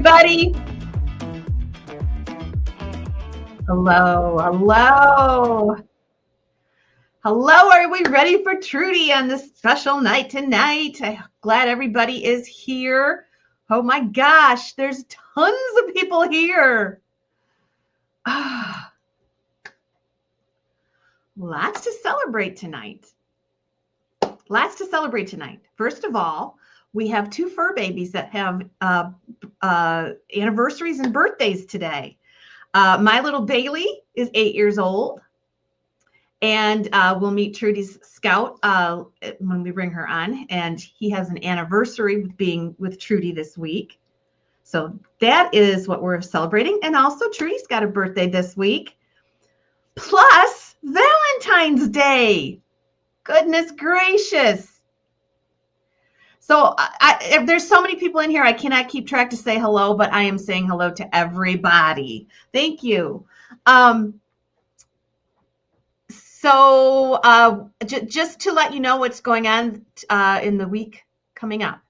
everybody. Hello. Are we ready for Trudy on this special night tonight? I'm glad everybody is here. Oh my gosh, there's tons of people here. Lots to celebrate tonight. First of all, we have two fur babies that have anniversaries and birthdays today. My little Bailey is 8 years old, and we'll meet Trudy's scout when we bring her on, and he has an anniversary with being with Trudy this week. So that is what we're celebrating. And also Trudy's got a birthday this week, plus Valentine's Day. Goodness gracious. So there's so many people in here, I cannot keep track to say hello, but I am saying hello to everybody. Thank you. Just to let you know what's going on in the week coming up.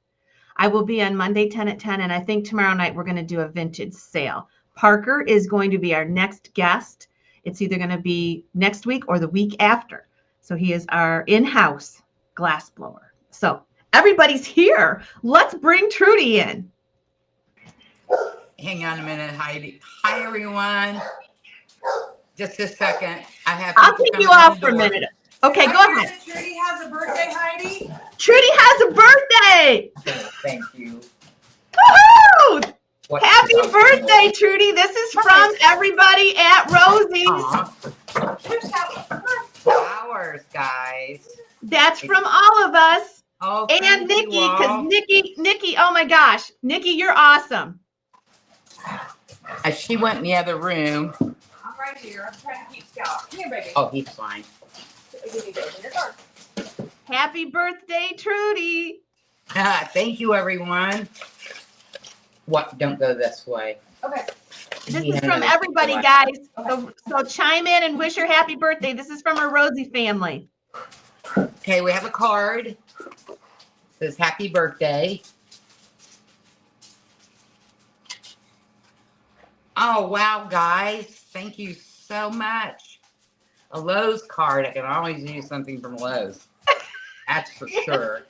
I will be on Monday 10 at 10, and I think tomorrow night we're going to do a vintage sale. Parker is going to be our next guest. It's either going to be next week or the week after. So he is our in-house glass blower. So everybody's here. Let's bring Trudy in. Hang on a minute, Heidi. Hi, everyone. Just a second. I'll take you off for a minute. Okay, go ahead. Trudy has a birthday, Heidi. Trudy has a birthday. Thank you. Woohoo! Happy birthday, Trudy. This is from everybody at Rosie's. Flowers, guys. That's from all of us. Oh, and Nikki, because Nikki, oh my gosh. Nikki, you're awesome. She went in the other room. I'm right here. I'm trying to keep Scout. Come here, baby. Oh, he's fine. Happy birthday, Trudy. Thank you, everyone. What? Don't go this way. Okay. This is from everybody, guys. So chime in and wish her happy birthday. This is from our Rosie family. Okay, we have a card. It says happy birthday. Oh, wow, guys. Thank you so much. A Lowe's card. I can always use something from Lowe's. That's for sure.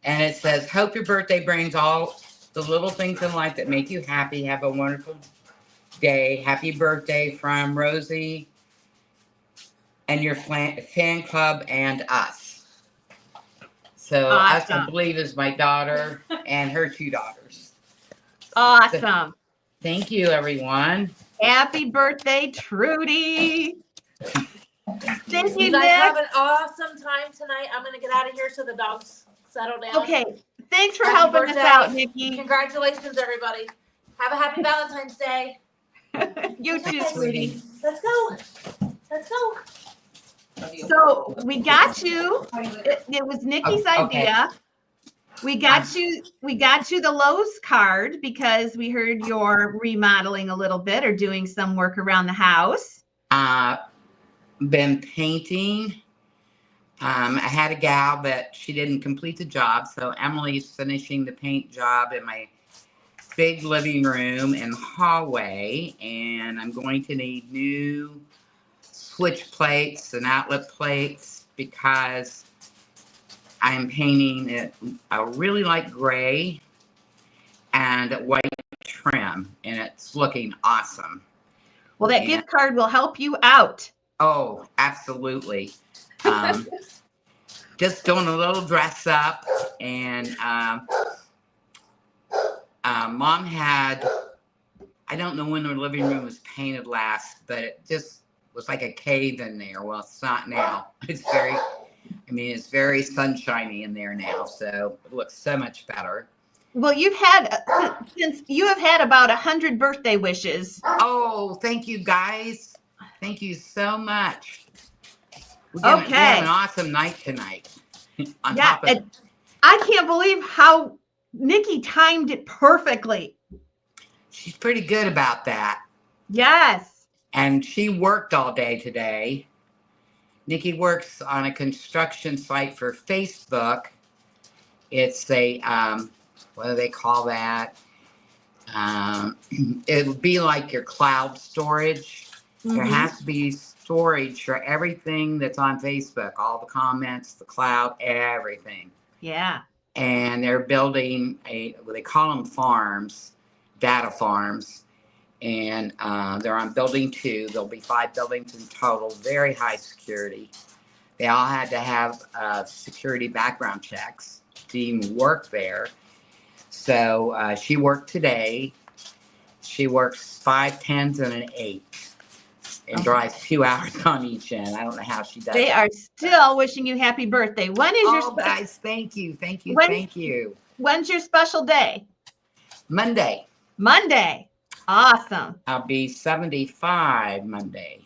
And it says, hope your birthday brings all the little things in life that make you happy. Have a wonderful day. Happy birthday from Rosie and your fan club and us. So awesome. Us, I believe, is my daughter and her two daughters. Awesome. So, thank you, everyone. Happy birthday, Trudy. Thank you, You guys have an awesome time tonight. I'm going to get out of here so the dogs settle down. Okay. Thanks for helping us out, Nikki. Congratulations, everybody. Have a happy Valentine's Day. You too, sweetie. Let's go. So we got you. It was Nikki's idea. We got you the Lowe's card because we heard you're remodeling a little bit or doing some work around the house. Been painting. I had a gal, but she didn't complete the job. So Emily's finishing the paint job in my big living room and hallway. And I'm going to need new switch plates and outlet plates because I'm painting it. I really like gray and white trim, and it's looking awesome. Well, that gift card will help you out. Oh, absolutely. Just doing a little dress up, and Mom had, I don't know when the living room was painted last, but it just was like a cave in there. Well, it's not now. It's very sunshiny in there now, so it looks so much better. Well, you have had about 100 birthday wishes. Oh, thank you, guys. Thank you so much. We have an awesome night tonight. I can't believe how Nikki timed it perfectly. She's pretty good about that. Yes. And she worked all day today. Nikki works on a construction site for Facebook. It's a, what do they call that? It would be like your cloud storage. There Mhm. has to be storage for everything that's on Facebook, all the comments, the cloud, everything. Yeah. And they're building well, they call them farms, data farms. And they're on building 2. There'll be 5 buildings in total, very high security. They all had to have security background checks to even work there. So she worked today. She works 5 10s and an 8 and drives 2 hours on each end. I don't know how she does They it. are still wishing you happy birthday. When is your Guys, thank you. Thank you. When's your special day? Monday. Monday. Awesome. I'll be 75 Monday.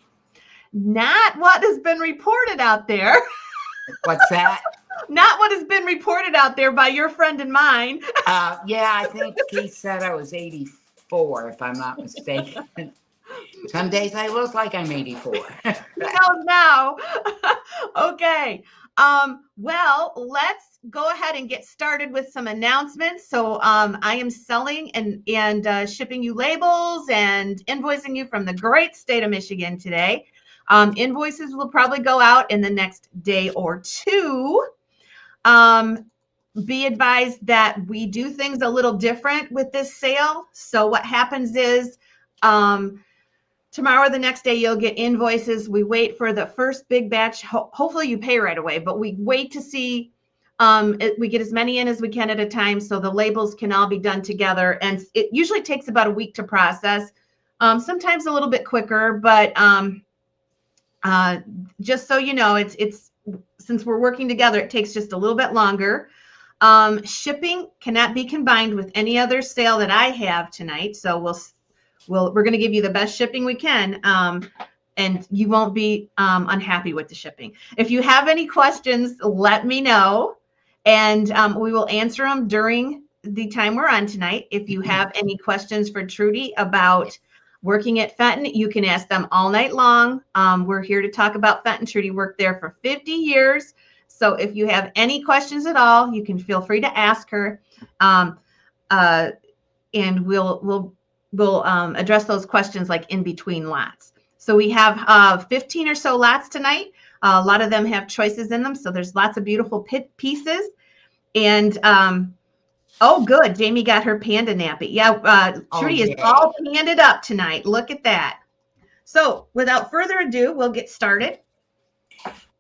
Not what has been reported out there. What's that? Not what has been reported out there by your friend and mine. Yeah, I think he said I was 84, if I'm not mistaken. Some days I look like I'm 84. Who knows now? Okay. Well, let's go ahead and get started with some announcements. So I am selling and shipping you labels and invoicing you from the great state of Michigan today. Invoices will probably go out in the next day or 2. Be advised that we do things a little different with this sale. So what happens is tomorrow or the next day, you'll get invoices. We wait for the first big batch. Hopefully you pay right away, but we wait to see, we get as many in as we can at a time so the labels can all be done together. And it usually takes about a week to process, sometimes a little bit quicker, but just so you know, it's since we're working together, it takes just a little bit longer. Shipping cannot be combined with any other sale that I have tonight. So we're going to give you the best shipping we can, and you won't be unhappy with the shipping. If you have any questions, let me know, and we will answer them during the time we're on tonight. If you have any questions for Trudy about working at Fenton, you can ask them all night long. We're here to talk about Fenton. Trudy worked there for 50 years. So if you have any questions at all, you can feel free to ask her, and we'll address those questions like in between lots. So we have 15 or so lots tonight. A lot of them have choices in them. So there's lots of beautiful pieces. And oh, good. Jamie got her panda nappy. Yeah, Trudy is all panded up tonight. Look at that. So without further ado, we'll get started.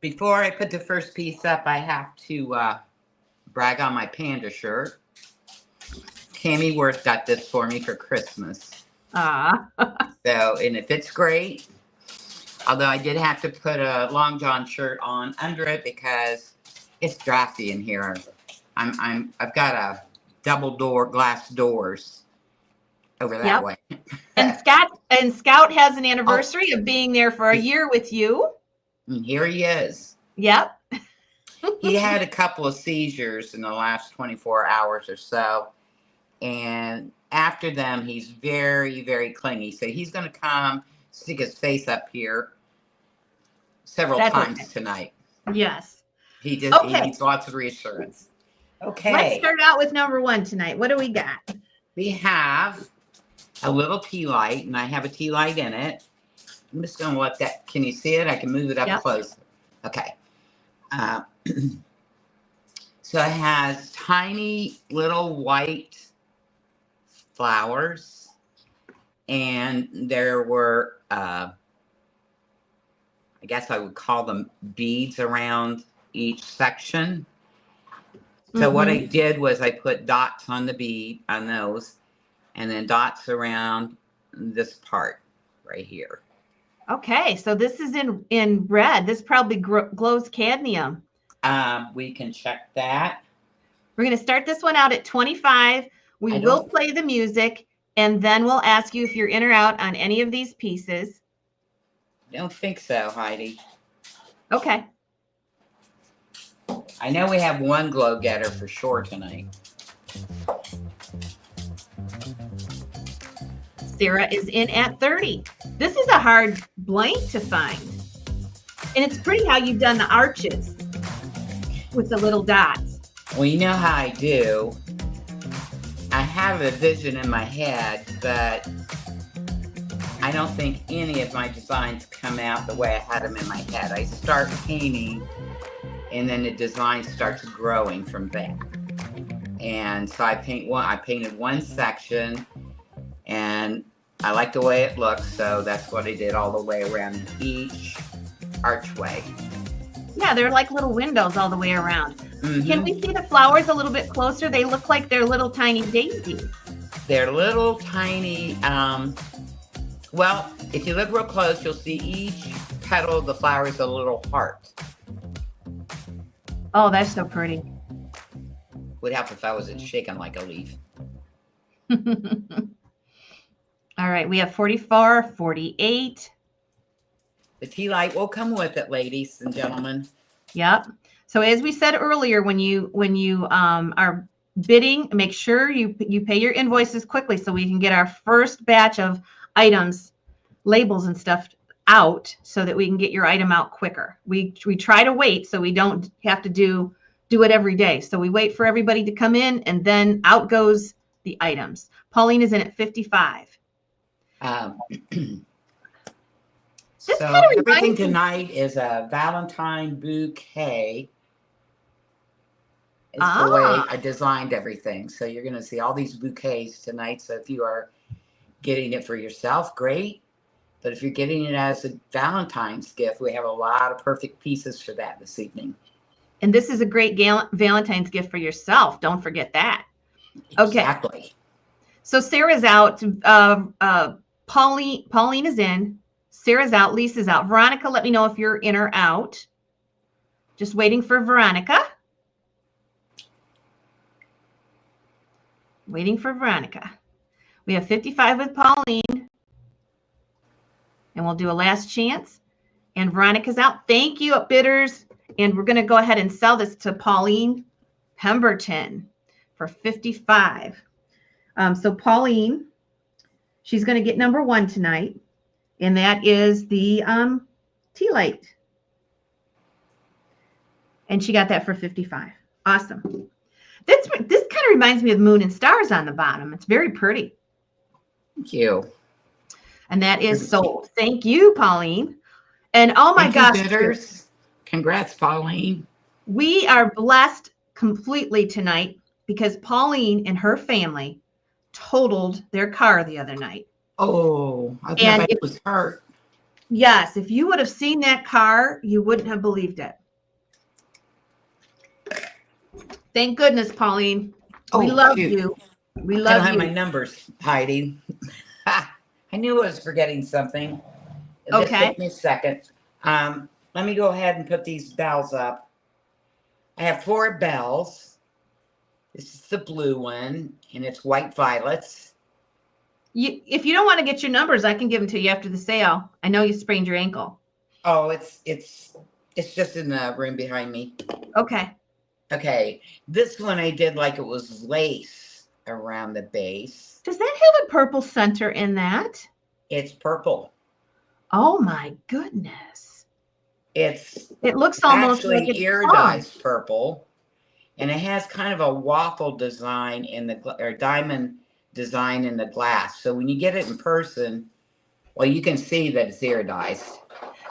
Before I put the first piece up, I have to brag on my panda shirt. Tammy Worth got this for me for Christmas. So, and it fits great. Although I did have to put a long john shirt on under it because it's drafty in here. I've got a double door glass doors over that way. And Scout has an anniversary of being there for a year with you. And here he is. Yep. He had a couple of seizures in the last 24 hours or so. And after them, he's very, very clingy. So he's going to come stick his face up here several times tonight. Yes. He needs lots of reassurance. Okay. Let's start out with number 1 tonight. What do we got? We have a little Tealight, and I have a Tealight in it. I'm just going to let that, can you see it? I can move it up close. Okay. So it has tiny little white flowers, and there were, I guess I would call them beads around each section. So what I did was I put dots on the bead, on those, and then dots around this part right here. Okay, so this is in red. This probably glows cadmium. We can check that. We're going to start this one out at 25. We will play the music, and then we'll ask you if you're in or out on any of these pieces. I don't think so, Heidi. Okay. I know we have one glow getter for sure tonight. Sarah is in at 30. This is a hard blank to find. And it's pretty how you've done the arches with the little dots. Well, you know how I do. I have a vision in my head, but I don't think any of my designs come out the way I had them in my head. I start painting, and then the design starts growing from there. And so I painted one section, and I like the way it looks, so that's what I did all the way around in each archway. Yeah, they're like little windows all the way around. Mm-hmm. Can we see the flowers a little bit closer? They look like they're little tiny daisies. They're little tiny, well, if you look real close, you'll see each petal of the flower is a little heart. Oh, that's so pretty. Would help if I wasn't shaking like a leaf. All right, we have 44, 48. The Tealight will come with it, ladies and gentlemen. Yep. So as we said earlier, when you are bidding, make sure you pay your invoices quickly so we can get our first batch of items, labels and stuff out so that we can get your item out quicker. We try to wait so we don't have to do it every day. So we wait for everybody to come in, and then out goes the items. Pauline is in at 55. So everything tonight is a Valentine bouquet. It's the way I designed everything. So you're going to see all these bouquets tonight. So if you are getting it for yourself, great. But if you're getting it as a Valentine's gift, we have a lot of perfect pieces for that this evening. And this is a great Valentine's gift for yourself. Don't forget that. Okay. Exactly. So Sarah's out. Pauline is in. Sarah's out. Lisa's out. Veronica, let me know if you're in or out. Just waiting for Veronica. Waiting for Veronica. We have 55 with Pauline. And we'll do a last chance. And Veronica's out. Thank you, bidders. And we're going to go ahead and sell this to Pauline Pemberton for 55. So Pauline, she's going to get number 1 tonight. And that is the Tealight. And she got that for 55. Awesome. This kind of reminds me of moon and stars on the bottom. It's very pretty. Thank you. And that is sold. Thank you, Pauline. And oh my gosh. Bidders. Congrats, Pauline. We are blessed completely tonight because Pauline and her family totaled their car the other night. Oh, I thought it was hurt. Yes, if you would have seen that car, you wouldn't have believed it. Thank goodness, Pauline. We love you. We love you. I don't have my numbers, Heidi. I knew I was forgetting something. Okay. Just take me a second. Let me go ahead and put these bells up. I have 4 bells. This is the blue one, and it's white violets. If you don't want to get your numbers, I can give them to you after the sale. I know you sprained your ankle. Oh, it's just in the room behind me. Okay. Okay. This one I did like it was lace around the base. Does that have a purple center in that? It's purple. Oh my goodness. It looks almost actually like it's iridized purple, and it has kind of a waffle design in the or diamond design in the glass. So when you get it in person, well, you can see that it's iridized.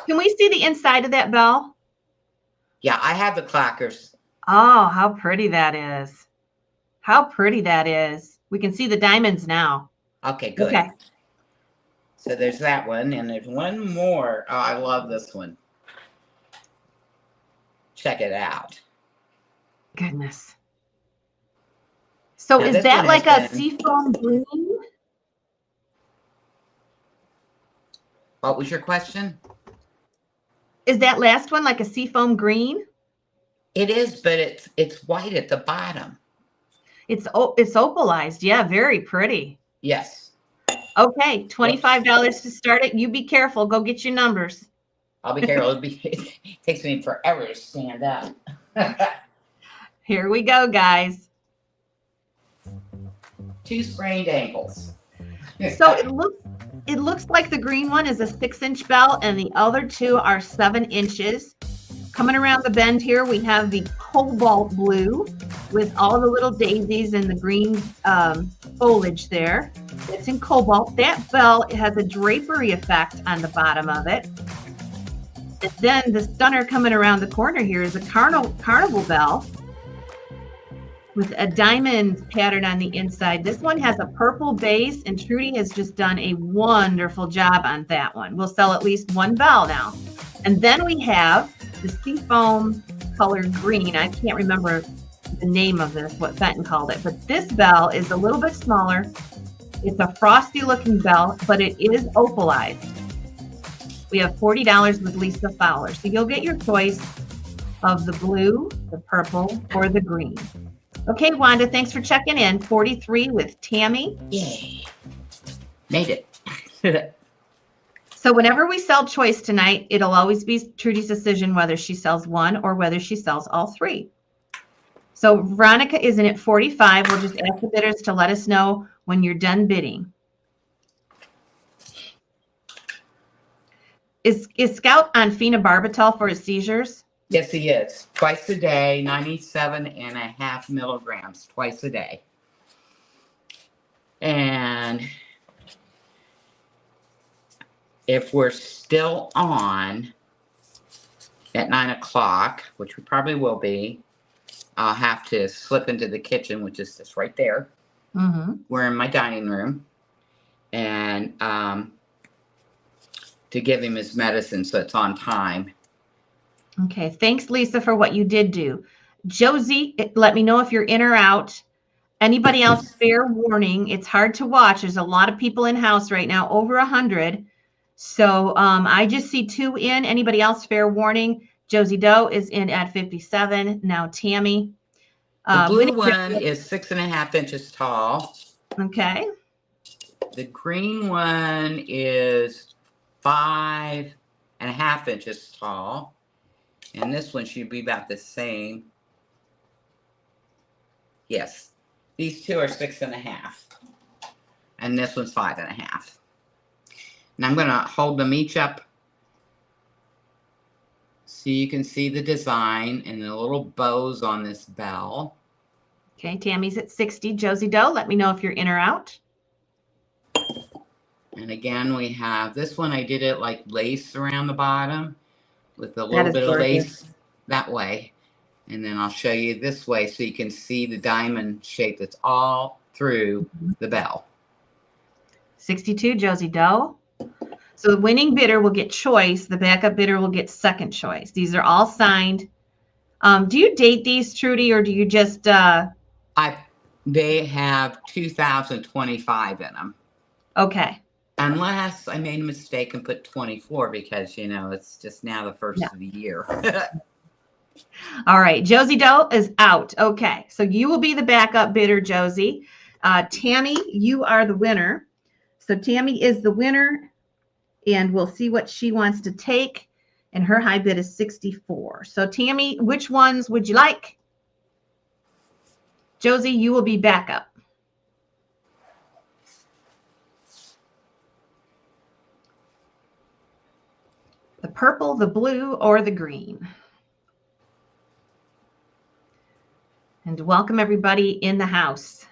Can we see the inside of that bell? Yeah, I have the clackers. Oh, how pretty that is. How pretty that is. We can see the diamonds now. Okay, good. Okay. So there's that one, and there's one more. Oh, I love this one. Check it out. Goodness. So now, is that like a seafoam green? What was your question? Is that last one like a seafoam green? It is, but it's white at the bottom. It's opalized. Yeah, very pretty. Yes. Okay, $25 to start it. You be careful. Go get your numbers. I'll be careful. It takes me forever to stand up. Here we go, guys. 2 sprained ankles. So it looks like the green one is a 6-inch bell and the other 2 are 7 inches. Coming around the bend here, we have the cobalt blue with all the little daisies and the green foliage there. It's in cobalt. That bell has a drapery effect on the bottom of it. And then the stunner coming around the corner here is a carnival bell with a diamond pattern on the inside. This one has a purple base, and Trudy has just done a wonderful job on that one. We'll sell at least one bell now. And then we have the seafoam colored green. I can't remember the name of this, what Fenton called it, but this bell is a little bit smaller. It's a frosty looking bell, but it is opalized. We have $40 with Lisa Fowler. So you'll get your choice of the blue, the purple, or the green. Okay, Wanda, thanks for checking in. 43 with Tammy. Yay. Made it. So whenever we sell choice tonight, it'll always be Trudy's decision whether she sells one or whether she sells all three. So Veronica is in at 45. We'll just ask the bidders to let us know when you're done bidding. Is Scout on phenobarbital for his seizures? Yes, he is. Twice a day, 97.5 milligrams, twice a day. And if we're still on at 9 o'clock, which we probably will be, I'll have to slip into the kitchen, which is just right there. Mm-hmm. We're in my dining room. And to give him his medicine so it's on time. Okay, thanks, Lisa, for what you did do. Josie, let me know if you're in or out. Anybody else, fair warning, it's hard to watch. There's a lot of people in house right now, over 100. So I just see 2 in. Anybody else, fair warning. Josie Doe is in at 57. Now Tammy. The blue one is 6.5 inches tall. Okay. The green one is 5.5 inches tall. And this one should be about the same. Yes. These two are 6.5. And this one's 5.5. And I'm going to hold them each up so you can see the design and the little bows on this bell. Okay, Tammy's at 60. Josie Doe, let me know if you're in or out. And again, we have this one. I did it like lace around the bottom with a little bit of lace that way. And then I'll show you this way so you can see the diamond shape that's all through the bell. 62, Josie Doe. So the winning bidder will get choice. The backup bidder will get second choice. These are all signed. Do you date these, Trudy, or do you just... They have 2025 in them. Okay. Unless I made a mistake and put 24 because, you know, it's just now the first of the year. All right. Josie Doe is out. Okay. So you will be the backup bidder, Josie. Tammy, you are the winner. So Tammy is the winner, and we'll see what she wants to take. And her high bid is 64. So Tammy, which ones would you like? Josie, you will be backup. The purple, the blue, or the green. And welcome everybody in the house.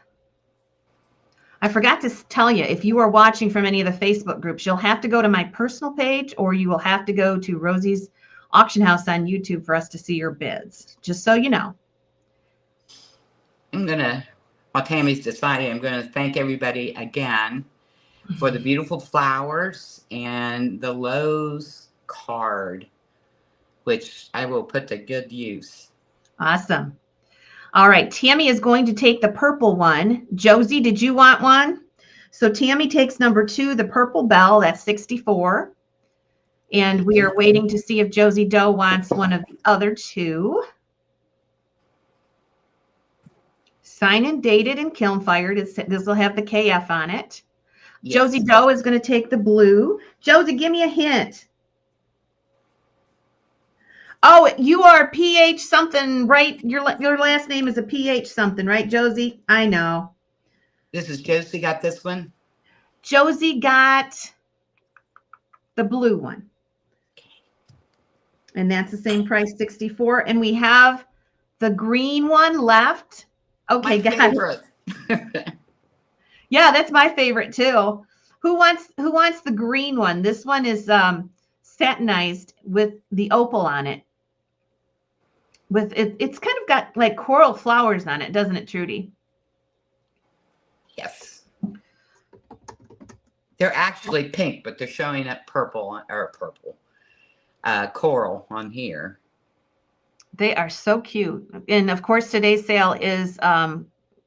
I forgot to tell you, if you are watching from any of the Facebook groups, you'll have to go to my personal page or you will have to go to Rosie's Auction House on YouTube for us to see your bids, just so you know. While Tammy's deciding, I'm going to thank everybody again for the beautiful flowers and the Lowe's card, which I will put to good use. Awesome. All right, Tammy is going to take the purple one. Josie, did you want one? So Tammy takes number 2, the purple bell, that's 64. And we are waiting to see if Josie Doe wants one of the other 2. Signed and dated and kiln fired. This will have the KF on it. Yes. Josie Doe is going to take the blue. Josie, give me a hint. Oh, you are PH something, right? Your last name is a PH something, right, Josie? I know. This is Josie got this one? Josie got the blue one. And that's the same price, 64. And we have the green one left. Okay, My guys. favorite. Yeah, that's my favorite too. Who wants the green one? This one is satinized with the opal on it. With it, it's kind of got like coral flowers on it, doesn't it, Trudy? Yes. They're actually pink, but they're showing up purple or coral on here. They are so cute. And of course, today's sale is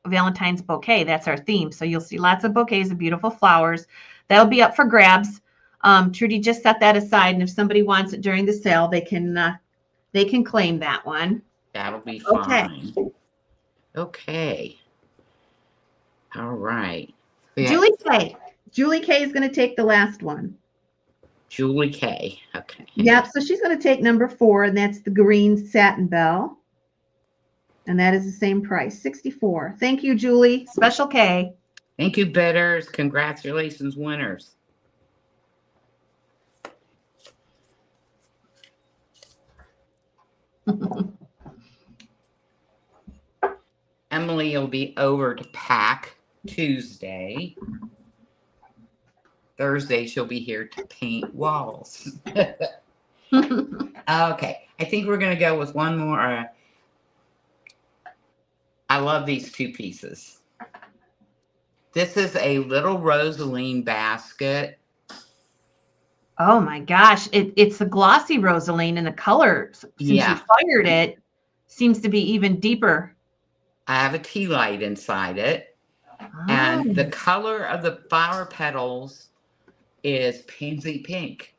Valentine's bouquet. That's our theme. So you'll see lots of bouquets of beautiful flowers. That'll be up for grabs. Trudy just set that aside, and if somebody wants it during the sale, they can claim that one. That'll be Okay. fine. Okay. All right. Julie K. Julie K is going to take the last one. Julie K. Okay. Yep. So she's going to take number 4, and that's the green satin bell. And that is the same price, 64. Thank you, Julie. Special K. Thank you, bidders. Congratulations, winners. Emily will be over to pack Tuesday. Thursday, she'll be here to paint walls. Okay. I think we're going to go with one more. I love these two pieces. This is a little rosaline basket. Oh my gosh. It's a glossy rosaline, and the color, since you fired it, seems to be even deeper. I have a tea light inside it. Oh. And the color of the flower petals is pansy pink.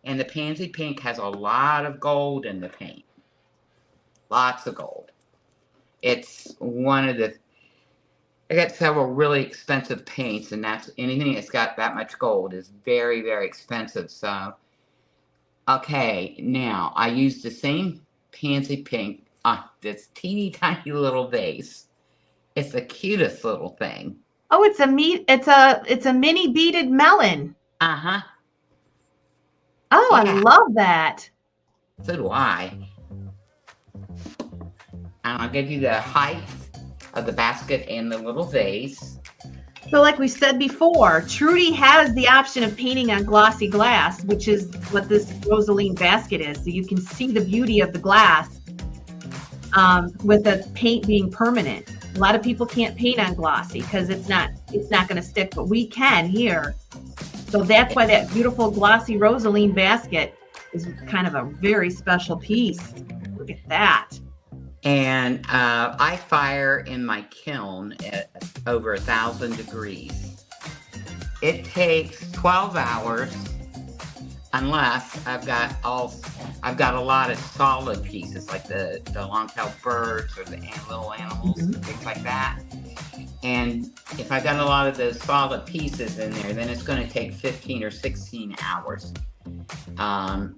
And the pansy pink has a lot of gold in the paint. Lots of gold. It's one of the, I got several really expensive paints, and that's anything that's got that much gold is very, very expensive. So, okay, now I use the same pansy pink on this teeny tiny little vase. It's the cutest little thing. Oh, it's a mini beaded melon. Uh-huh. Oh, Yeah. I love that. So do I. And I'll give you the height of the basket and the little vase. So like we said before, Trudy has the option of painting on glossy glass, which is what this rosaline basket is. So you can see the beauty of the glass with the paint being permanent. A lot of people can't paint on glossy because it's not going to stick, but we can here. So that's why that beautiful glossy rosaline basket is kind of a very special piece. Look at that. And I fire in my kiln at over 1,000 degrees. It takes 12 hours unless I've got a lot of solid pieces like the long-tailed birds or the little animals, things like that. And if I've got a lot of those solid pieces in there, then it's going to take 15 or 16 hours. And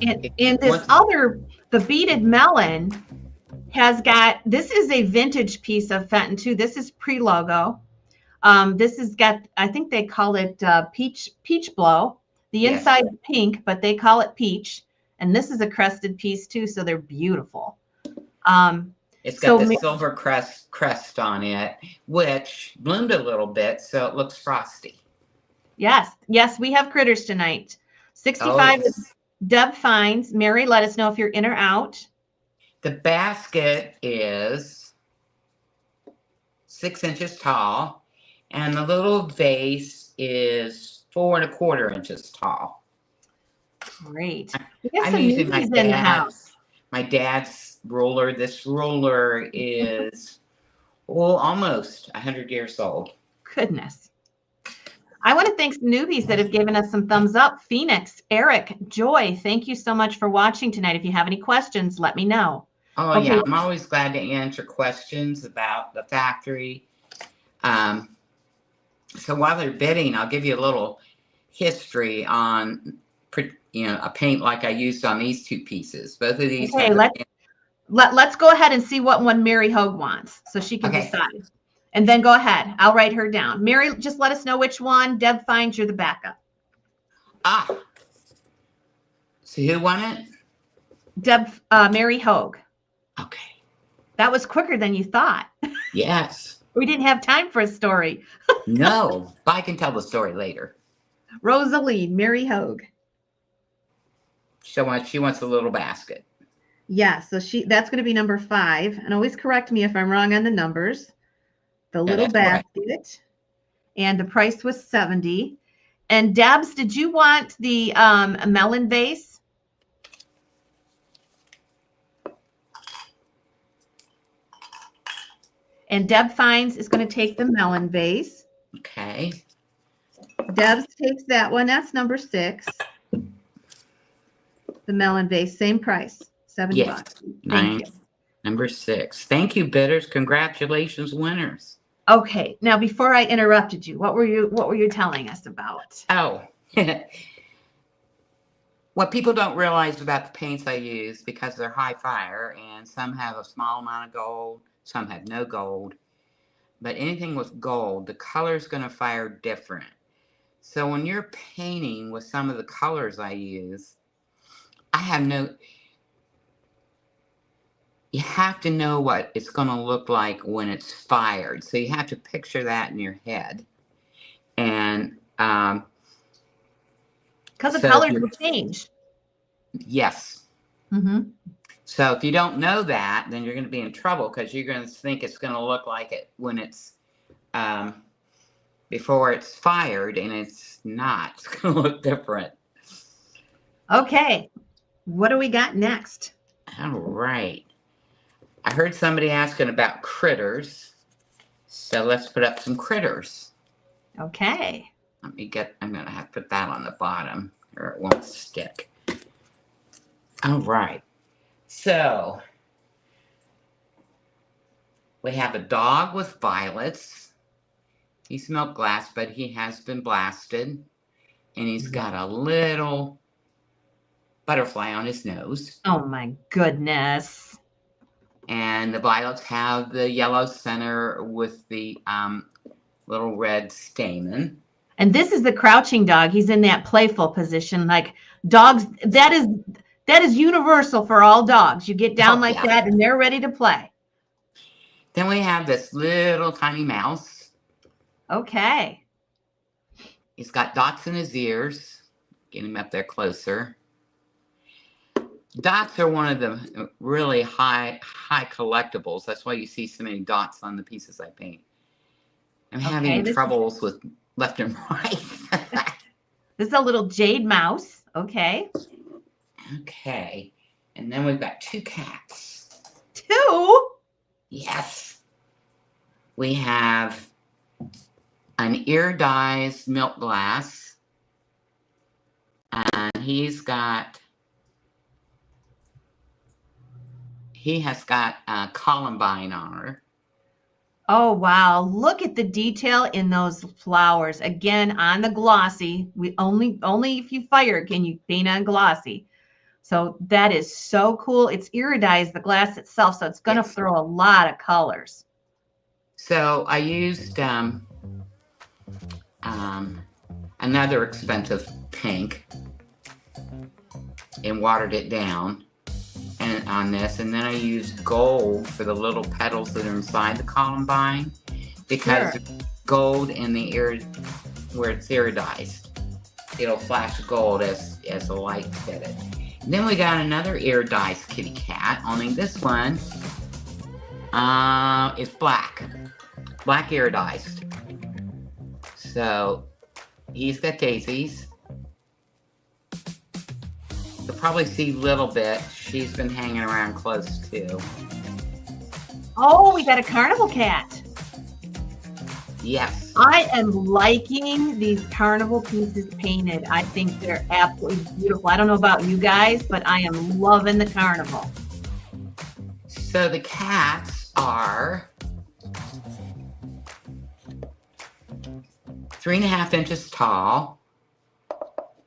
the beaded melon has got, this is a vintage piece of Fenton too. This is pre-logo. This has got, I think they call it peach blow. The inside pink, but they call it peach. And this is a crested piece too, so they're beautiful. It's got the silver crest on it, which bloomed a little bit, so it looks frosty. Yes, we have critters tonight. 65 is Deb Fines. Mary, let us know if you're in or out. The basket is 6 inches tall, and the little vase is 4 1/4 inches tall. Great. I'm using my dad's ruler. This ruler is almost 100 years old. Goodness. I want to thank some newbies that have given us some thumbs up. Phoenix, Eric, Joy, thank you so much for watching tonight. If you have any questions, let me know. Oh, okay. Yeah, I'm always glad to answer questions about the factory. So while they're bidding, I'll give you a little history on, a paint like I used on these two pieces. Both of these. Okay, let's go ahead and see what one Mary Hogue wants so she can decide. And then go ahead. I'll write her down. Mary, just let us know which one. Deb finds you're the backup. So who won it? Mary Hogue. Okay. That was quicker than you thought. Yes. We didn't have time for a story. No, but I can tell the story later. Rosalie, Mary Hogue. She wants a little basket. Yeah, so that's going to be number 5. And always correct me if I'm wrong on the numbers. The Yeah, little that's right. basket. And the price was $70. And Debs, did you want the melon vase? And Deb Fines is going to take the melon vase. Okay. Debs takes that one. That's number 6. The melon vase, same price, $70. Yes. Thank you. Number 6. Thank you, bidders. Congratulations, winners. Okay. Now, before I interrupted you, what were you telling us about? Oh. What people don't realize about the paints I use, because they're high fire, and some have a small amount of gold, some have no gold. But anything with gold, the color's going to fire different. So when you're painting with some of the colors I use, you have to know what it's going to look like when it's fired. So you have to picture that in your head. And because the colors will change. Yes. Mm-hmm. So if you don't know that, then you're going to be in trouble, because you're going to think it's going to look like it when it's before it's fired, and it's not. It's going to look different. Okay. What do we got next? All right. I heard somebody asking about critters. So let's put up some critters. Okay. I'm going to have to put that on the bottom or it won't stick. All right. So we have a dog with violets. He's milk glass, but he has been blasted. And he's got a little butterfly on his nose. Oh my goodness. And the violets have the yellow center with the little red stamen. And this is the crouching dog. He's in that playful position. Like dogs, that is universal for all dogs. You get down that and they're ready to play. Then we have this little tiny mouse. Okay. He's got dots in his ears. Get him up there closer. Dots are one of the really high collectibles. That's why you see so many dots on the pieces I paint. I'm having troubles with left and right. This is a little jade mouse. Okay. Okay. And then we've got 2 cats. 2? Yes. We have an iridized milk glass. And he has got columbine on her. Oh, wow. Look at the detail in those flowers. Again, on the glossy. We only if you fire can you paint on glossy. So that is so cool. It's iridized, the glass itself, so it's going to throw a lot of colors. So I used another expensive pink and watered it down on this, and then I used gold for the little petals that are inside the columbine, because gold in the where it's iridized, it'll flash gold as the light hit it. And then we got another iridized kitty cat, only this one is black iridized. So he's got daisies. You'll probably see a little bit. She's been hanging around close too. Oh, we got a carnival cat. Yes. I am liking these carnival pieces painted. I think they're absolutely beautiful. I don't know about you guys, but I am loving the carnival. So the cats are 3.5 inches tall.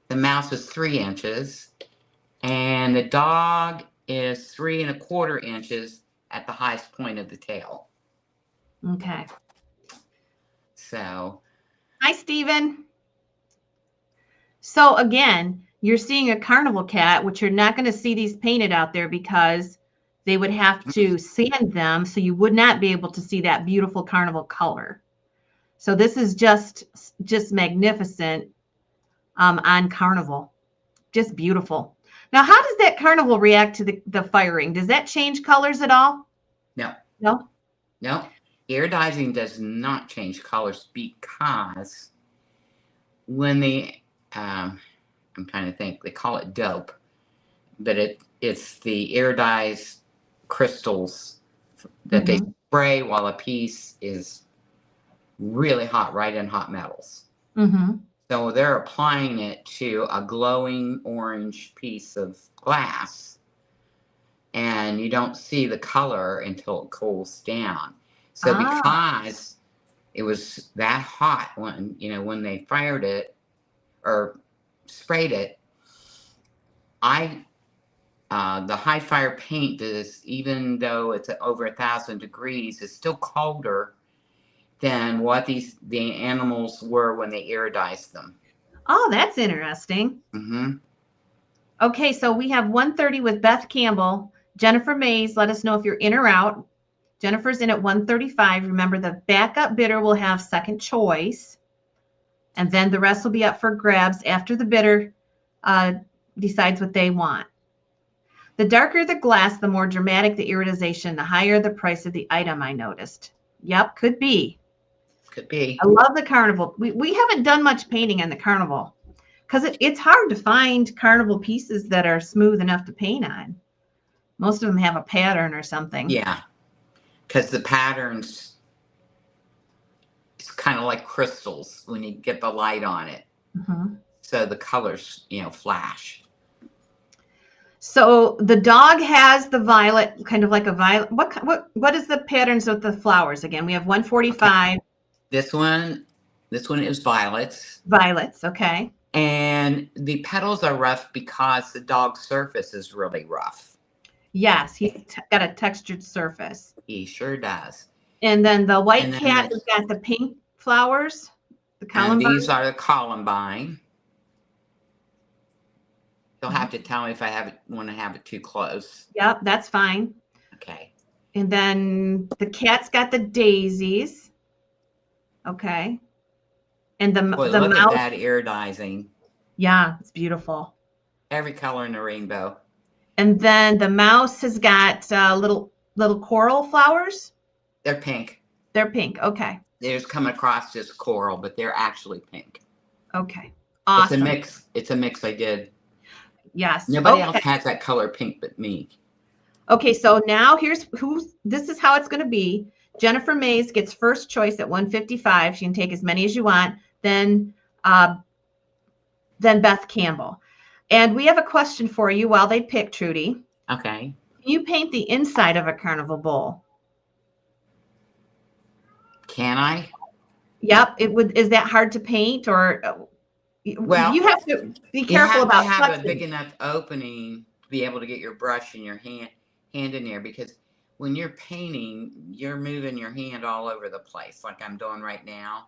The mouse is 3 inches. And the dog is 3.25 inches at the highest point of the tail. Okay. So. Hi, Stephen. So again, you're seeing a carnival cat, which you're not going to see these painted out there because they would have to sand them, so you would not be able to see that beautiful carnival color. So this is just magnificent on carnival. Just beautiful. Now, how does that carnival react to the firing? Does that change colors at all? No. No? No. Iridizing does not change colors because when they, I'm trying to think, they call it dope, but it's the iridized crystals that they spray while a piece is really hot, right in hot metals. So they're applying it to a glowing orange piece of glass, and you don't see the color until it cools down. So because it was that hot when they fired it or sprayed it, the high fire paint is, even though it's over 1,000 degrees, is still colder than what the animals were when they iridized them. Oh, that's interesting. Okay, so we have 1:30 with Beth Campbell. Jennifer Mays, let us know if you're in or out. Jennifer's in at 1:35. Remember, the backup bidder will have second choice, and then the rest will be up for grabs after the bidder decides what they want. The darker the glass, the more dramatic the iridization, the higher the price of the item, I noticed. Yep, could be. Could be. I love the carnival. We haven't done much painting on the carnival because it's hard to find carnival pieces that are smooth enough to paint on. Most of them have a pattern or something. Yeah, because the patterns, it's kind of like crystals when you get the light on it. So the colors, flash. So the dog has the violet, kind of like a violet. What is the patterns of the flowers again? We have 145. Okay. This one is violets. Violets, okay. And the petals are rough because the dog's surface is really rough. Yes, he's got a textured surface. He sure does. And then the white cat has got the pink flowers, the columbine. And these are the columbine. You'll have to tell me if I want to have it too close. Yep, that's fine. Okay. And then the cat's got the daisies. Okay. And the Boy, the look mouse. at that iridizing. Yeah, it's beautiful. Every color in the rainbow. And then the mouse has got little coral flowers. They're pink. They're pink. Okay. They're just coming across as coral, but they're actually pink. Okay. Awesome. It's a mix I did. Yes. Nobody else has that color pink but me. Okay, so now this is how it's going to be. Jennifer Mays gets first choice at 155. She can take as many as you want. Then Beth Campbell. And we have a question for you while they pick, Trudy. Okay. Can you paint the inside of a carnival bowl? Can I? Yep. Is that hard to paint, or well, you have to be careful about you have to have touching. a big enough opening to be able to get your brush and your hand in there, because when you're painting, you're moving your hand all over the place like I'm doing right now.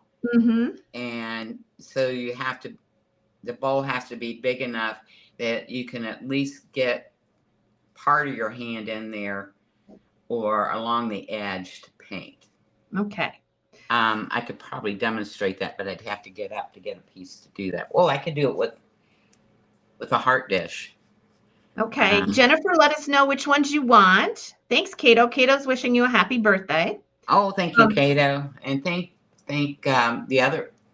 And so the bowl has to be big enough that you can at least get part of your hand in there or along the edge to paint. Okay. I could probably demonstrate that, but I'd have to get up to get a piece to do that. Well, I could do it with a heart dish. Okay. Jennifer, let us know which ones you want. Thanks, Cato. Cato's wishing you a happy birthday. Oh, thank you, Cato. And thank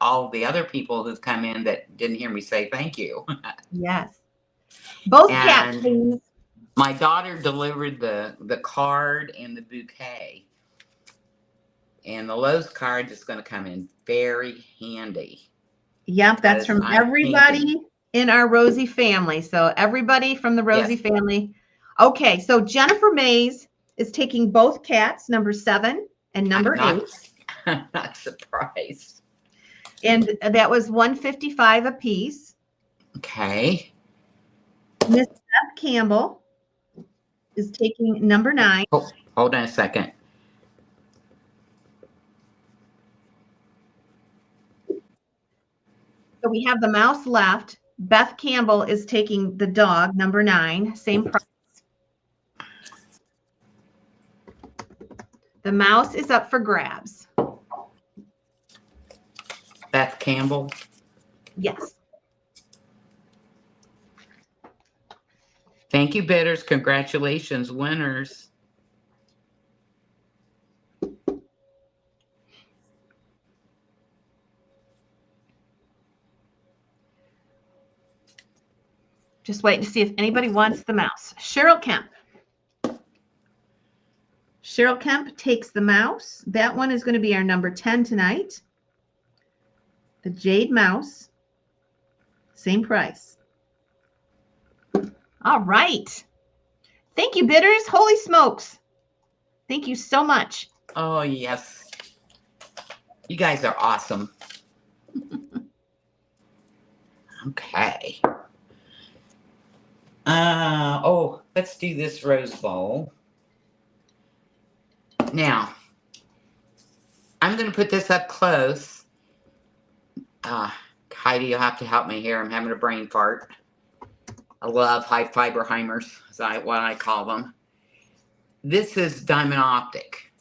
all the other people who've come in that didn't hear me say thank you. Yes. Both cats, please. My daughter delivered the card and the bouquet. And the Lowe's card is going to come in very handy. Yep, that's from everybody in our Rosie family. So everybody from the Rosie family. Okay, so Jennifer Mays is taking both cats, number 7 and number 8. I'm not surprised. And that was $155 a piece. Okay. Miss Beth Campbell is taking number 9. Oh, hold on a second. So we have the mouse left. Beth Campbell is taking the dog, number 9, same price. The mouse is up for grabs. Beth Campbell. Yes. Thank you, bidders. Congratulations, winners. Just waiting to see if anybody wants the mouse. Cheryl Kemp. Cheryl Kemp takes the mouse. That one is going to be our number 10 tonight. The Jade Mouse. Same price. All right. Thank you, bidders. Holy smokes. Thank you so much. Oh, yes. You guys are awesome. Okay. Oh, let's do this rose bowl. Now, I'm going to put this up close. Heidi, you'll have to help me here. I'm having a brain fart. I love high fiber Heimers, is what I call them. This is Diamond Optic.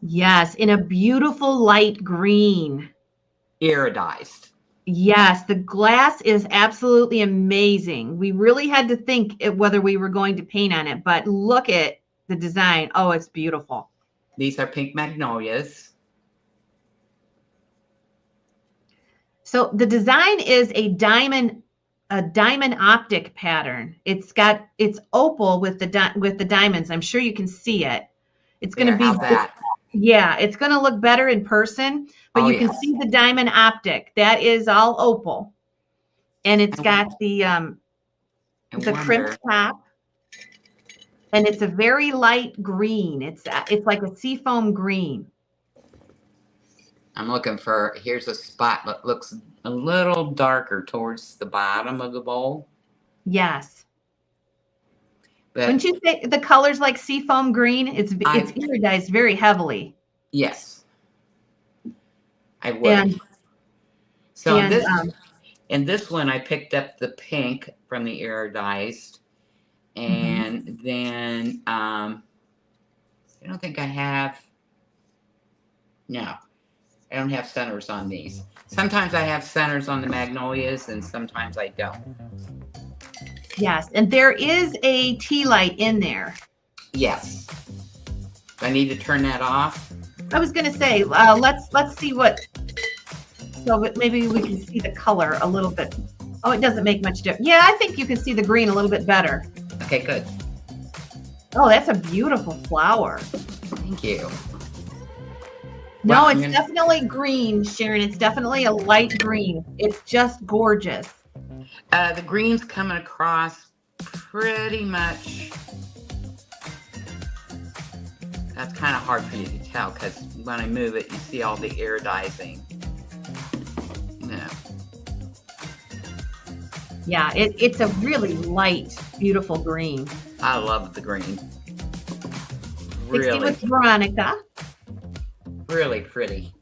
Yes, in a beautiful light green. Iridized. Yes, the glass is absolutely amazing. We really had to think whether we were going to paint on it, but look at the design. Oh, it's beautiful. These are pink magnolias. So the design is a diamond optic pattern. It's opal with the diamonds. I'm sure you can see it. It's going to be how's that? Yeah, it's going to look better in person, but you can see the diamond optic. That is all opal. And it's got the crimp top. And it's a very light green. It's like a seafoam green. I'm looking for, here's a spot that looks a little darker towards the bottom of the bowl. Yes. But wouldn't you say the color's like seafoam green? It's iridized very heavily. Yes. I would. This one, I picked up the pink from the iridized. And then, I don't think I have, no. I don't have centers on these. Sometimes I have centers on the magnolias and sometimes I don't. Yes, and there is a Tealight in there. Yes. I need to turn that off. I was going to say, let's see what, so maybe we can see the color a little bit. Oh, it doesn't make much difference. Yeah, I think you can see the green a little bit better. Okay, good. Oh, that's a beautiful flower. Thank you. No, it's definitely green, Sharon. It's definitely a light green. It's just gorgeous. The green's coming across pretty much. That's kind of hard for you to tell because when I move it, you see all the iridizing. No. Yeah, it's a really light, beautiful green. I love the green. 60 with Veronica. Really pretty.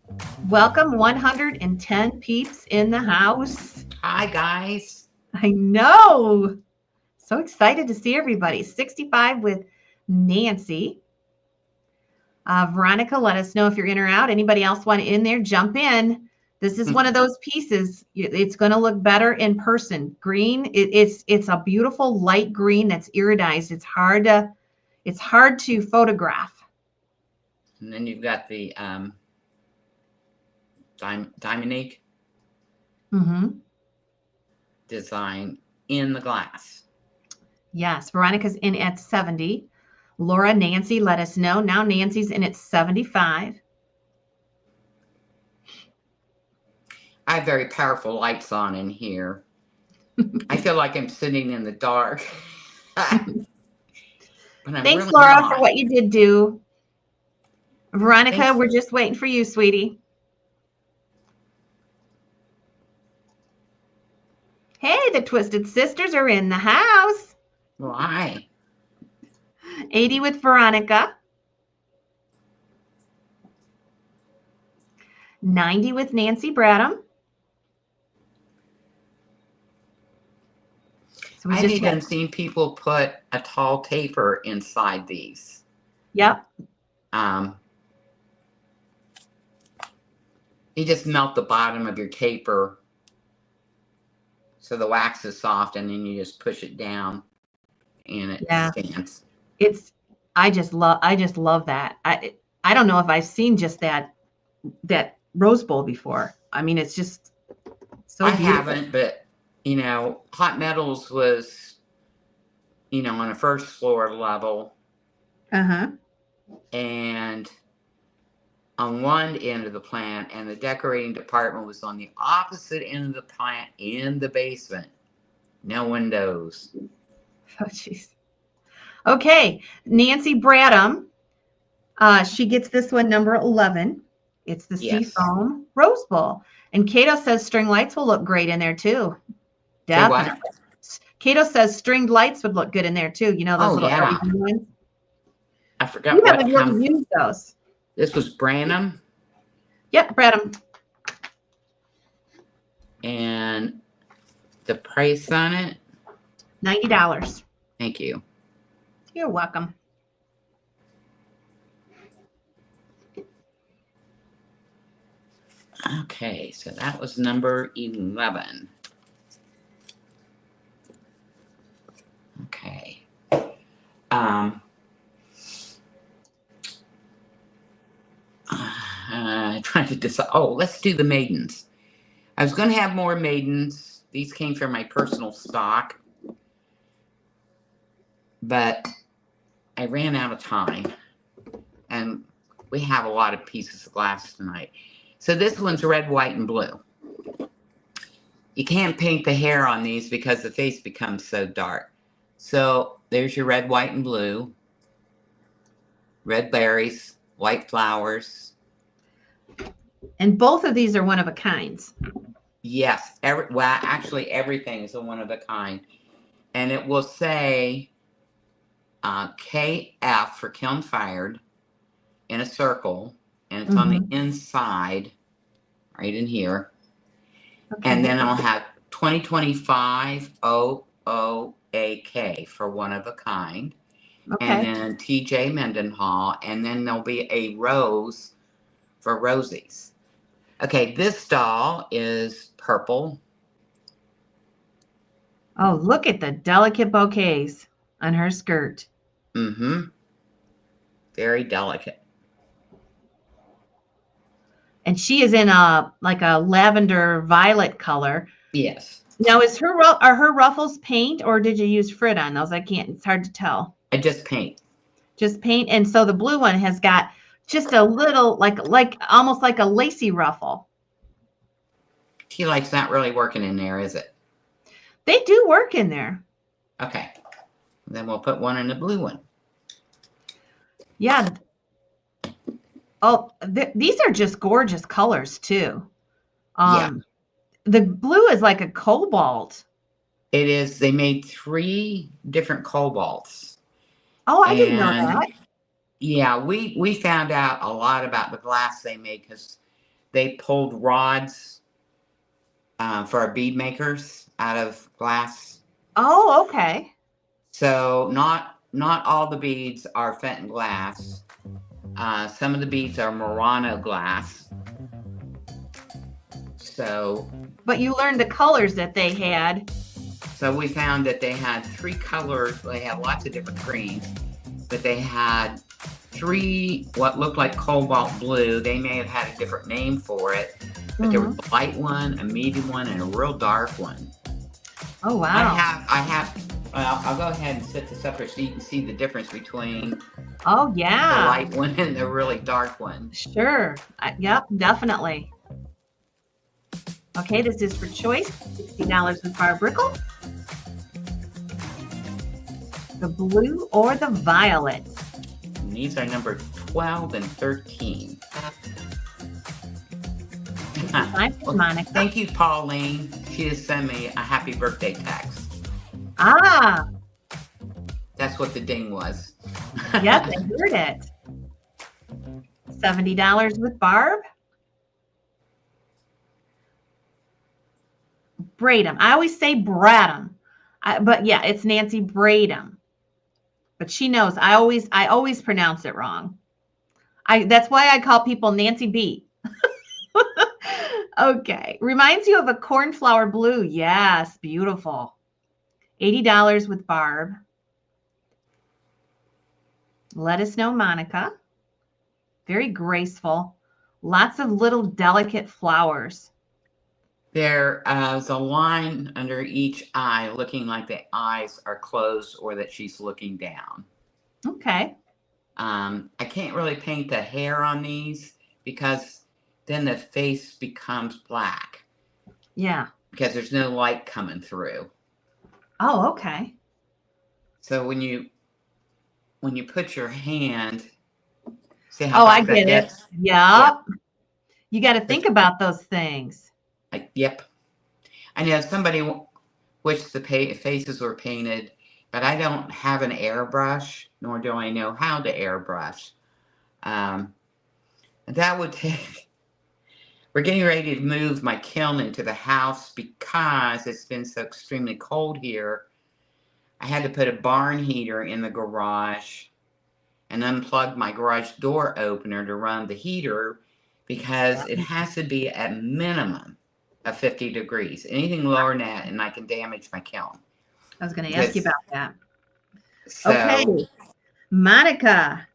Welcome 110 peeps in the house. Hi, guys. I know. So excited to see everybody. 65 with Nancy. Veronica, let us know if you're in or out. Anybody else want in there? Jump in. This is one of those pieces. It's going to look better in person. Green. It's a beautiful light green that's iridized. It's hard to photograph. And then you've got the Diamonique design in the glass. Yes, Veronica's in at 70. Laura, Nancy, let us know. Now Nancy's in at 75. I have very powerful lights on in here. I feel like I'm sitting in the dark. Thanks, really Laura, for what you did do. Veronica, thanks. We're just waiting for you, sweetie. Hey, the Twisted Sisters are in the house. Why? 80 with Veronica. 90 with Nancy Bradham. So we I've just even seen people put a tall taper inside these. Yep. You just melt the bottom of your taper so the wax is soft, and then you just push it down and it stands. I just love that. I don't know if I've seen just that rose bowl before. I mean, it's just so beautiful. I haven't, but you know, Hot Metals was, you know, on a first floor level. And on one end of the plant, and the decorating department was on the opposite end of the plant in the basement. No windows. Oh, jeez. Okay, Nancy Bradham. She gets this one, number 11. It's the Seafoam Rose Bowl. And Cato says string lights will look great in there too. Definitely. Cato says stringed lights would look good in there too. You know, those little LED ones. I forgot we what haven't really used those. This was Branham. Yep, Bradham. And the price on it? $90. Thank you. You're welcome. Okay, so that was number 11. Okay. Trying to decide. Oh, let's do the maidens. I was going to have more maidens. These came from my personal stock, but I ran out of time, and we have a lot of pieces of glass tonight. So this one's red, white, and blue. You can't paint the hair on these because the face becomes so dark. So there's your red, white, and blue. Red berries, white flowers. And both of these are one of a kinds. Yes. Well, actually, everything is a one of a kind. And it will say KF for kiln fired in a circle. And it's on the inside, right in here. Okay. And then I'll have 2025 OOAK for one of a kind. Okay. And then TJ Mendenhall. And then there'll be a rose for rosies. Okay, this doll is purple. Oh, look at the delicate bouquets on her skirt. Mm-hmm. Very delicate. And she is in a lavender violet color. Yes. Now, are her ruffles paint, or did you use frit on those? It's hard to tell. I just paint. Just paint. And so the blue one has got just a little, almost like a lacy ruffle. Tealight's not really working in there, is it? They do work in there. Okay. Then we'll put one in the blue one. Yeah. Oh, these are just gorgeous colors too. Yeah. The blue is like a cobalt. It is. They made 3 different cobalts. Oh, I didn't know that. Yeah, we found out a lot about the glass they made because they pulled rods for our bead makers out of glass. Oh, okay. So not all the beads are Fenton glass. Some of the beads are Murano glass. So. But you learned the colors that they had. So we found that they had 3 colors. They had lots of different greens, but they had 3 what looked like cobalt blue. They may have had a different name for it, but there was a light one, a medium one, and a real dark one. Oh wow! I have. Well, I'll go ahead and set this up so you can see the difference between. Oh yeah. The light one and the really dark one. Sure. Yep, definitely. Okay, this is for choice. $60 with bar brickle. The blue or the violet. And these are number 12 and 13. Well, Monica. Thank you, Pauline. She has sent me a happy birthday text. Ah. That's what the ding was. Yes, I heard it. $70 with Barb. Bradham. I always say Bradham. But yeah, it's Nancy Bradham. But she knows. I always pronounce it wrong. That's why I call people Nancy B. Okay. Reminds you of a cornflower blue. Yes, beautiful. $80 with Barb. Let us know, Monica. Very graceful. Lots of little delicate flowers. There is a line under each eye looking like the eyes are closed or that she's looking down. Okay. I can't really paint the hair on these because then the face becomes black. Yeah. Because there's no light coming through. Oh, okay. So when you put your hand, see how I get it. Yep. Yeah. You got to think about those things. Yep. I know somebody wished the faces were painted, but I don't have an airbrush, nor do I know how to airbrush. That would take... We're getting ready to move my kiln into the house because it's been so extremely cold here. I had to put a barn heater in the garage and unplug my garage door opener to run the heater because it has to be at minimum of 50 degrees. Anything lower than that, and I can damage my kiln. I was going to ask you about that. So, okay. Monica,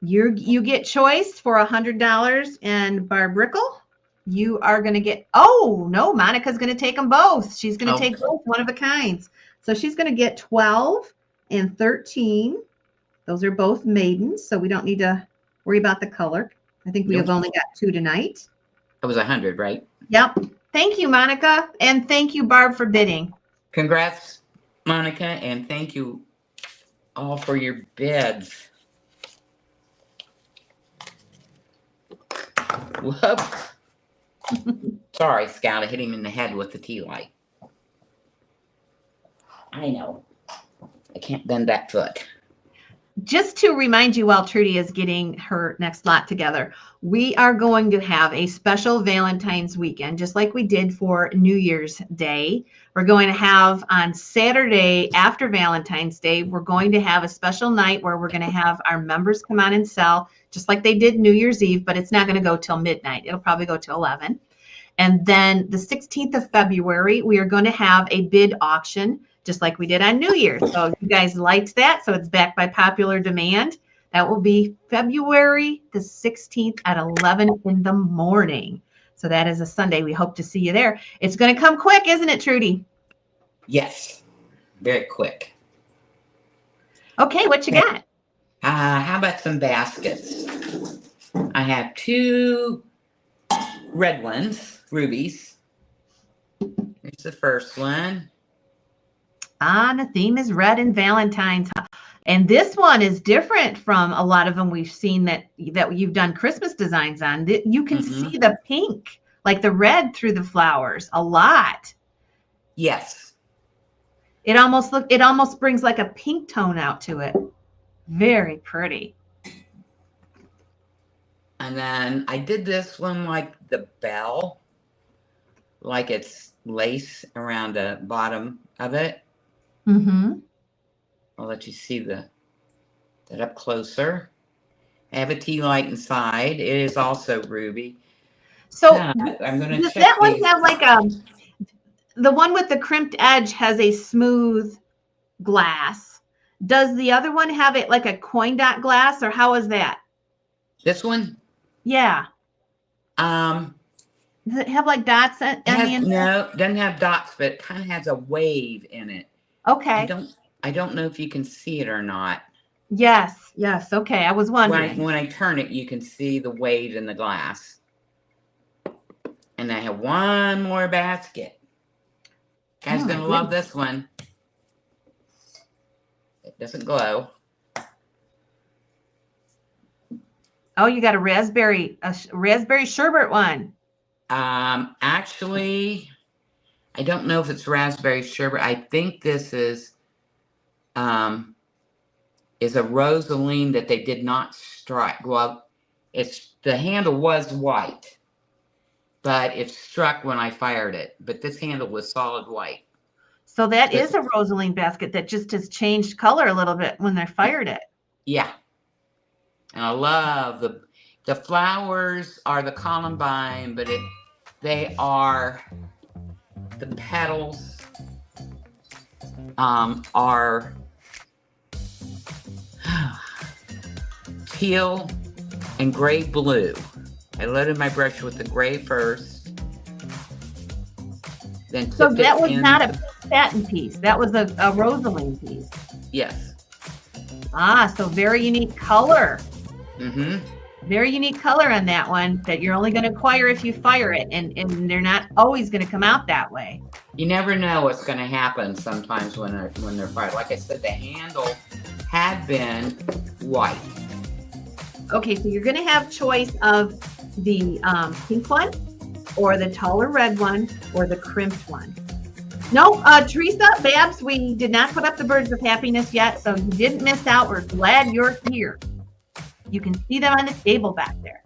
you get choiced for $100, and Barb Rickle, you are going to get, oh, no, Monica's going to take them both. She's going to take both one of a kinds. So she's going to get 12 and 13. Those are both maidens, so we don't need to worry about the color. I think we have only got 2 tonight. That was 100, right? Yep. Thank you, Monica. And thank you, Barb, for bidding. Congrats, Monica, and thank you all for your bids. Whoops. Sorry, Scout. I hit him in the head with the Tealight. I know. I can't bend that foot. Just to remind you, while Trudy is getting her next lot together, we are going to have a special Valentine's weekend, just like we did for New Year's Day. We're going to have on Saturday after Valentine's Day, we're going to have a special night where we're going to have our members come on and sell, just like they did New Year's Eve, but it's not going to go till midnight. It'll probably go till 11. And then the 16th of February, we are going to have a bid auction, just like we did on New Year's. So if you guys liked that, so it's back by popular demand. That will be February the 16th at 11 in the morning. So that is a Sunday. We hope to see you there. It's going to come quick, isn't it, Trudy? Yes, very quick. Okay, what you got? How about some baskets? I have 2 red ones, rubies. Here's the first one. The theme is red and Valentine's. And this one is different from a lot of them we've seen that you've done Christmas designs on. You can see the pink, like the red through the flowers a lot. Yes. It almost brings like a pink tone out to it. Very pretty. And then I did this one like the bell, like it's lace around the bottom of it. Mm-hmm. I'll let you see that up closer. I have a Tealight inside. It is also ruby. So I'm going to does check that one these. have like the one with the crimped edge has a smooth glass. Does the other one have it like a coin dot glass, or how is that? This one? Yeah. Does it have like dots on the inside? No, it doesn't have dots, but it kind of has a wave in it. Okay. I don't know if you can see it or not. Yes. Okay. I was wondering. When I turn it, you can see the wave in the glass. And I have one more basket. Guys gonna love this one. It doesn't glow. Oh, you got a raspberry sherbet one. Actually, I don't know if it's raspberry sherbet. I think this is a rosaline that they did not strike. Well, the handle was white, but it struck when I fired it. But this handle was solid white. So that is a rosaline basket that just has changed color a little bit when they fired it. Yeah. And I love the flowers are the columbine, but they are the petals are teal and gray blue. I loaded my brush with the gray first. Then So that was not a satin piece. That was a rosaline piece. Yes. Ah, so very unique color. Mm-hmm. Very unique color on that one that you're only going to acquire if you fire it. And they're not always going to come out that way. You never know what's going to happen sometimes when they're fired. Like I said, the handle had been white. Okay, so you're going to have choice of the pink one or the taller red one or the crimped one. No, Teresa, Babs, we did not put up the birds of happiness yet, so you didn't miss out. We're glad you're here. You can see them on the table back there.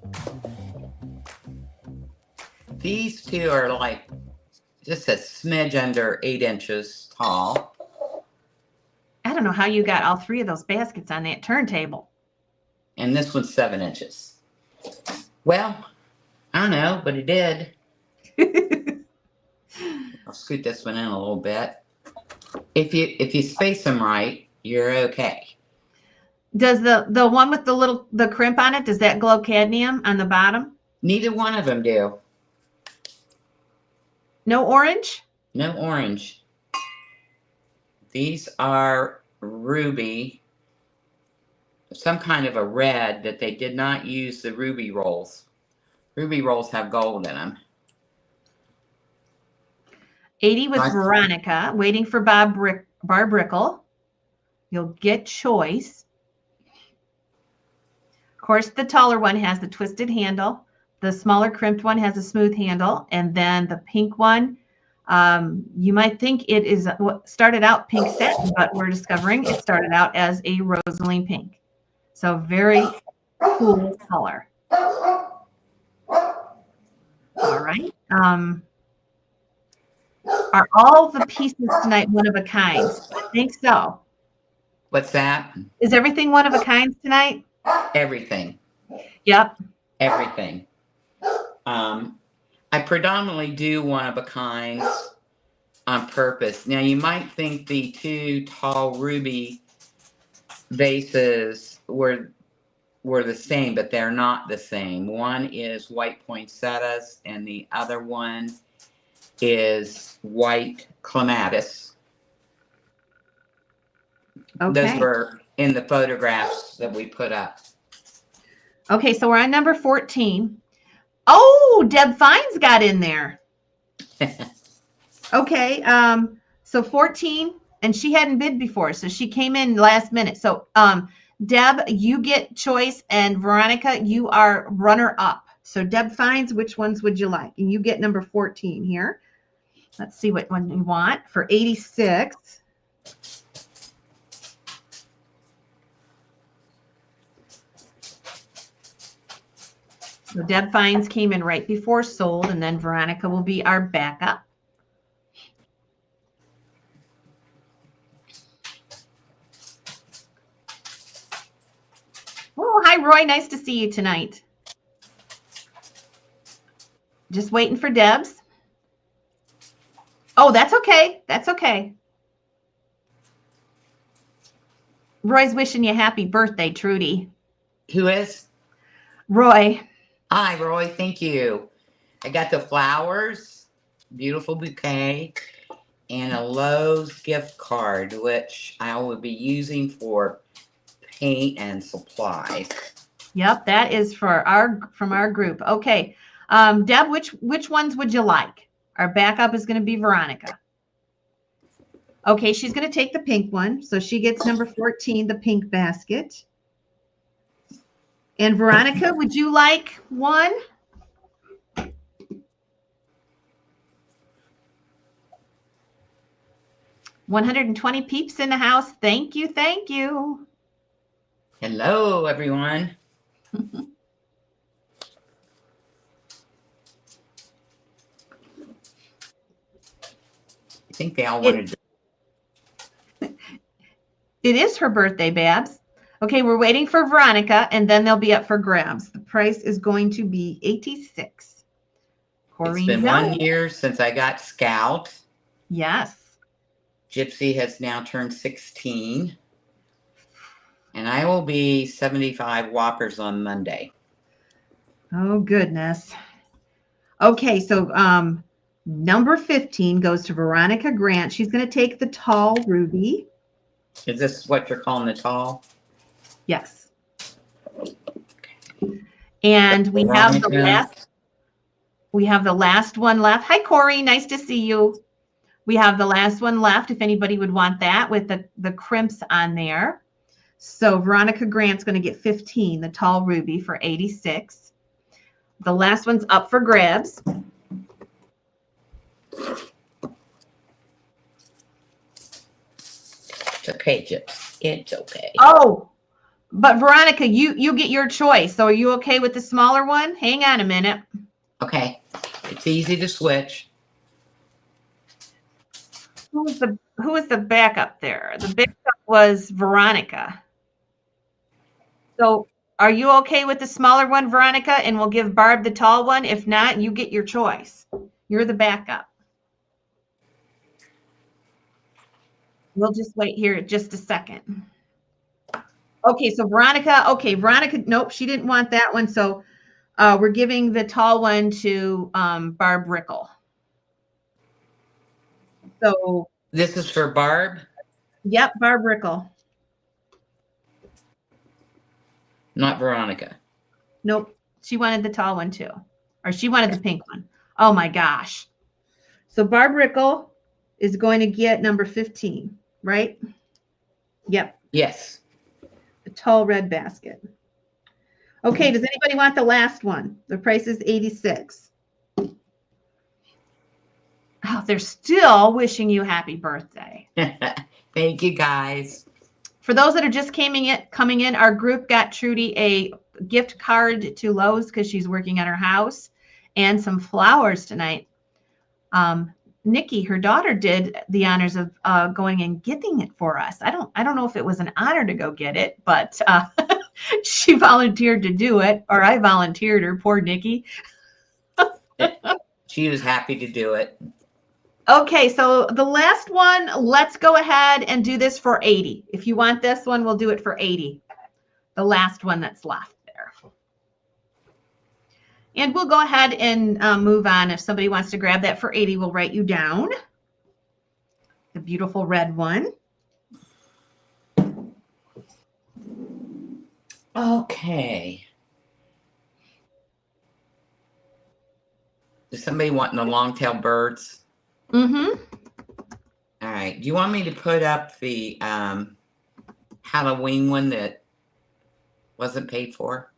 These two are like just a smidge under 8 inches tall. I don't know how you got all 3 of those baskets on that turntable. And this one's 7 inches. Well, I don't know, but it did. I'll scoot this one in a little bit. If you space them right, you're okay. Does the one with the crimp on it, does that glow cadmium on the bottom? Neither one of them do. No orange? No orange. These are ruby. Some kind of a red that they did not use the ruby rolls. Ruby rolls have gold in them. 80 with Veronica, waiting for Barb Brickle. You'll get choice. Of course, the taller one has the twisted handle. The smaller crimped one has a smooth handle. And then the pink one, you might think it is what started out pink satin, but we're discovering it started out as a rosaline pink. So very cool color. All right. Are all the pieces tonight one of a kind? I think so. What's that? Is everything one of a kind tonight? Everything. Yep. Everything. I predominantly do one of a kinds on purpose. Now you might think the 2 tall ruby vases were the same, but they're not the same. One is white poinsettias and the other one is white clematis. Okay. Those were in the photographs that we put up. Okay, so we're on number 14. Oh, Deb Fines got in there. Okay, so 14, and she hadn't bid before, so she came in last minute. So Deb, you get choice, and Veronica, you are runner up. So Deb Fines, which ones would you like? And you get number 14 here. Let's see what one you want for 86. So Deb Fines came in right before sold, and then Veronica will be our backup. Oh, hi, Roy. Nice to see you tonight. Just waiting for Deb's. Oh, that's okay. That's okay. Roy's wishing you happy birthday, Trudy. Who is? Roy. Hi, Roy. Thank you. I got the flowers, beautiful bouquet, and a Lowe's gift card, which I will be using for paint and supplies. Yep, that is from our group. Okay, Deb, which ones would you like? Our backup is going to be Veronica. Okay, she's going to take the pink one, so she gets number 14, the pink basket. And Veronica, would you like one? $120 peeps in the house. Thank you, thank you. Hello, everyone. I think they all wanted to It is her birthday, Babs. Okay, we're waiting for Veronica, and then they'll be up for grabs. The price is going to be $86. It's been 1 year since I got Scout. Yes. Gypsy has now turned 16. And I will be 75 Whoppers on Monday. Oh, goodness. Okay, so number 15 goes to Veronica Grant. She's going to take the tall ruby. Is this what you're calling the tall? Yes. And we have the last one left. Hi, Corey. Nice to see you. We have the last one left if anybody would want that with the crimps on there. So Veronica Grant's going to get 15, the tall ruby for 86. The last one's up for grabs. It's okay, Gyps. It's okay. Oh, but Veronica, you get your choice. So are you okay with the smaller one? Hang on a minute. Okay. It's easy to switch. Who was the backup there? The backup was Veronica. So are you okay with the smaller one, Veronica? And we'll give Barb the tall one. If not, you get your choice. You're the backup. We'll just wait here just a second. Okay, so Veronica, nope, she didn't want that one. So we're giving the tall one to Barb Rickle. So this is for Barb? Yep, Barb Rickle. Not Veronica. Nope, she wanted the tall one too. Or she wanted the pink one. Oh my gosh. So Barb Rickle is going to get number 15, right? Yep. Yes. The tall red basket. Okay, does anybody want the last one? The price is 86. Oh, they're still wishing you happy birthday. Thank you, guys. For those that are just coming in, our group got Trudy a gift card to Lowe's because she's working on her house, and some flowers tonight. Nikki, her daughter, did the honors of going and getting it for us. I don't know if it was an honor to go get it, but she volunteered to do it, or I volunteered her. Poor Nikki. She was happy to do it. Okay, so the last one, let's go ahead and do this for 80. If you want this one, we'll do it for 80. The last one that's left there. And we'll go ahead and move on. If somebody wants to grab that for 80, we'll write you down. The beautiful red one. Okay. Does somebody want the long-tail birds? Mm-hmm. All right. Do you want me to put up the Halloween one that wasn't paid for?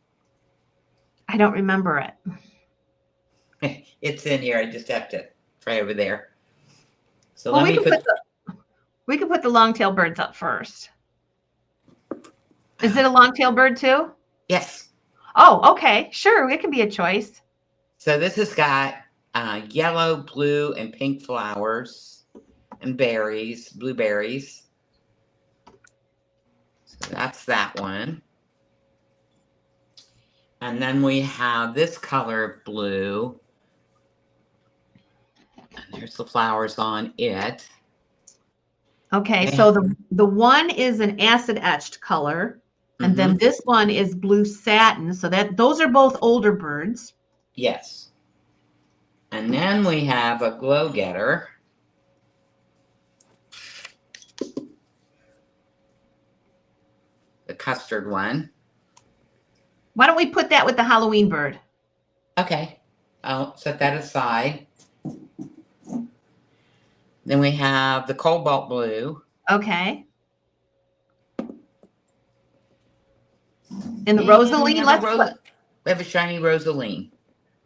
I don't remember it. It's in here. I just have to try over there. So well, let me we can put the long-tailed birds up first. Is it a long-tailed bird too? Yes. Oh, okay. Sure. It can be a choice. So this has got yellow, blue, and pink flowers and berries, blueberries. So that's that one. And then we have this color of blue. And there's the flowers on it. Okay, so the one is an acid etched color, and then this one is blue satin. So those are both older birds. Yes. And then we have a glow getter. The custard one. Why don't we put that with the Halloween bird? Okay. I'll set that aside. Then we have the cobalt blue. Okay. And the Rosaline. We have a shiny Rosaline.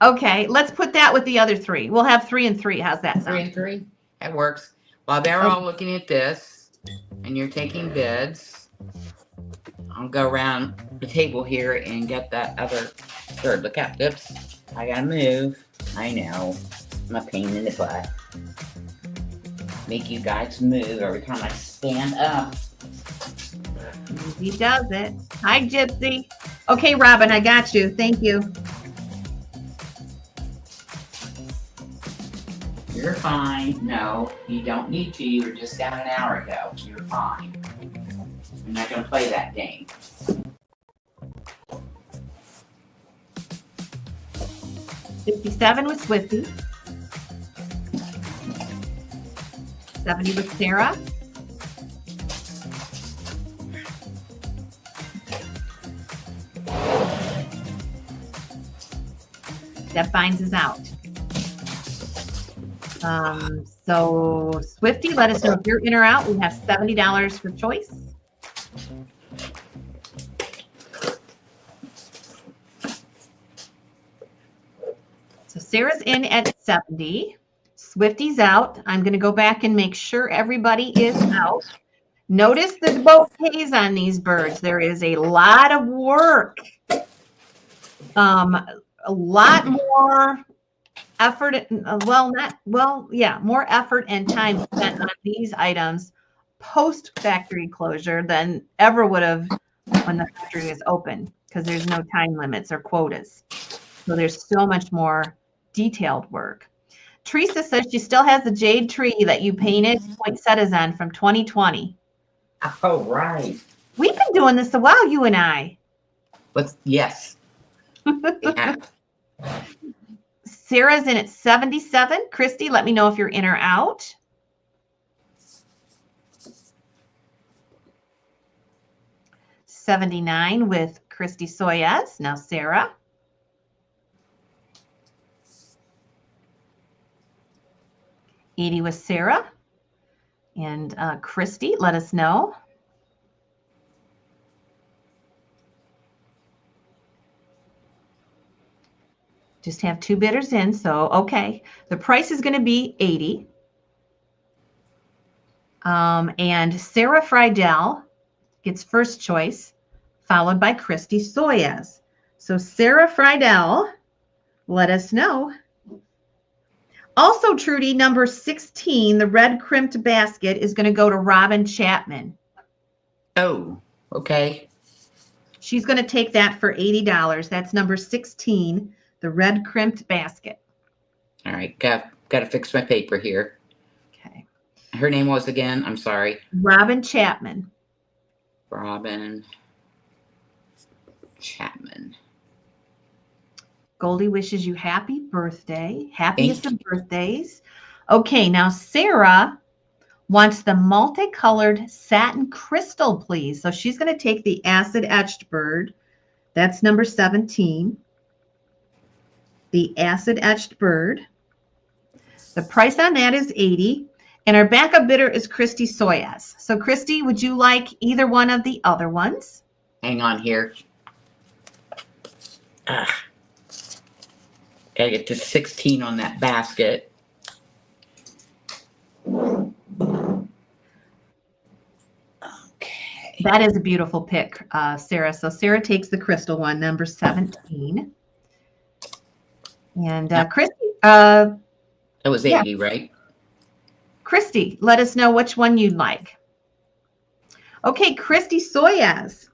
Okay, let's put that with the other three. We'll have 3 and 3. How's that sound? 3 and 3. That works. While they're all looking at this, and you're taking bids, I'll go around the table here and get that other bird. Look out. Oops. I gotta move. I know. I'm a pain in the butt. Make you guys move every time I stand up. He does it. Hi, Gypsy. Okay, Robin, I got you. Thank you. You're fine. No, you don't need to. You were just down an hour ago. You're fine. I'm not going to play that game. $57 with Swifty. 70 with Sarah. That binds us out. So Swifty, let us know if you're in or out. We have $70 for choice. So Sarah's in at 70. Swifty's out. I'm going to go back and make sure everybody is out. Notice the bouquets on these birds. There is a lot of work. A lot more effort, more effort and time spent on these items post factory closure than ever would have when the factory is open, because there's no time limits or quotas. So there's so much more detailed work. Teresa says she still has the jade tree that you painted poinsettias on from 2020. Oh, right. We've been doing this a while, you and I. Yes. Yeah. Sarah's in at 77. Christy, let me know if you're in or out. $79 with Christy Soyes. Now Sarah. $80 with Sarah. And Christy, let us know. Just have 2 bidders in, so okay. The price is going to be $80. And Sarah Friedel gets first choice, followed by Christy Soyes. So Sarah Friedel, let us know. Also, Trudy, number 16, the red crimped basket, is going to go to Robin Chapman. Oh, okay. She's going to take that for $80. That's number 16, the red crimped basket. All right. Got to fix my paper here. Okay. Her name was again? I'm sorry. Robin Chapman. Robin Chapman. Goldie wishes you happy birthday. Happiest of birthdays. Okay, now Sarah wants the multicolored satin crystal, please. So she's going to take the acid etched bird. That's number 17. The acid etched bird. The price on that is $80. And our backup bidder is Christy Soyes. So Christy, would you like either one of the other ones? Hang on here. Gotta get to 16 on that basket. Okay. That is a beautiful pick, Sarah. So Sarah takes the crystal one, number 17. And Christy. That was 80, right? Christy, let us know which one you'd like. Okay, Christy Soyes.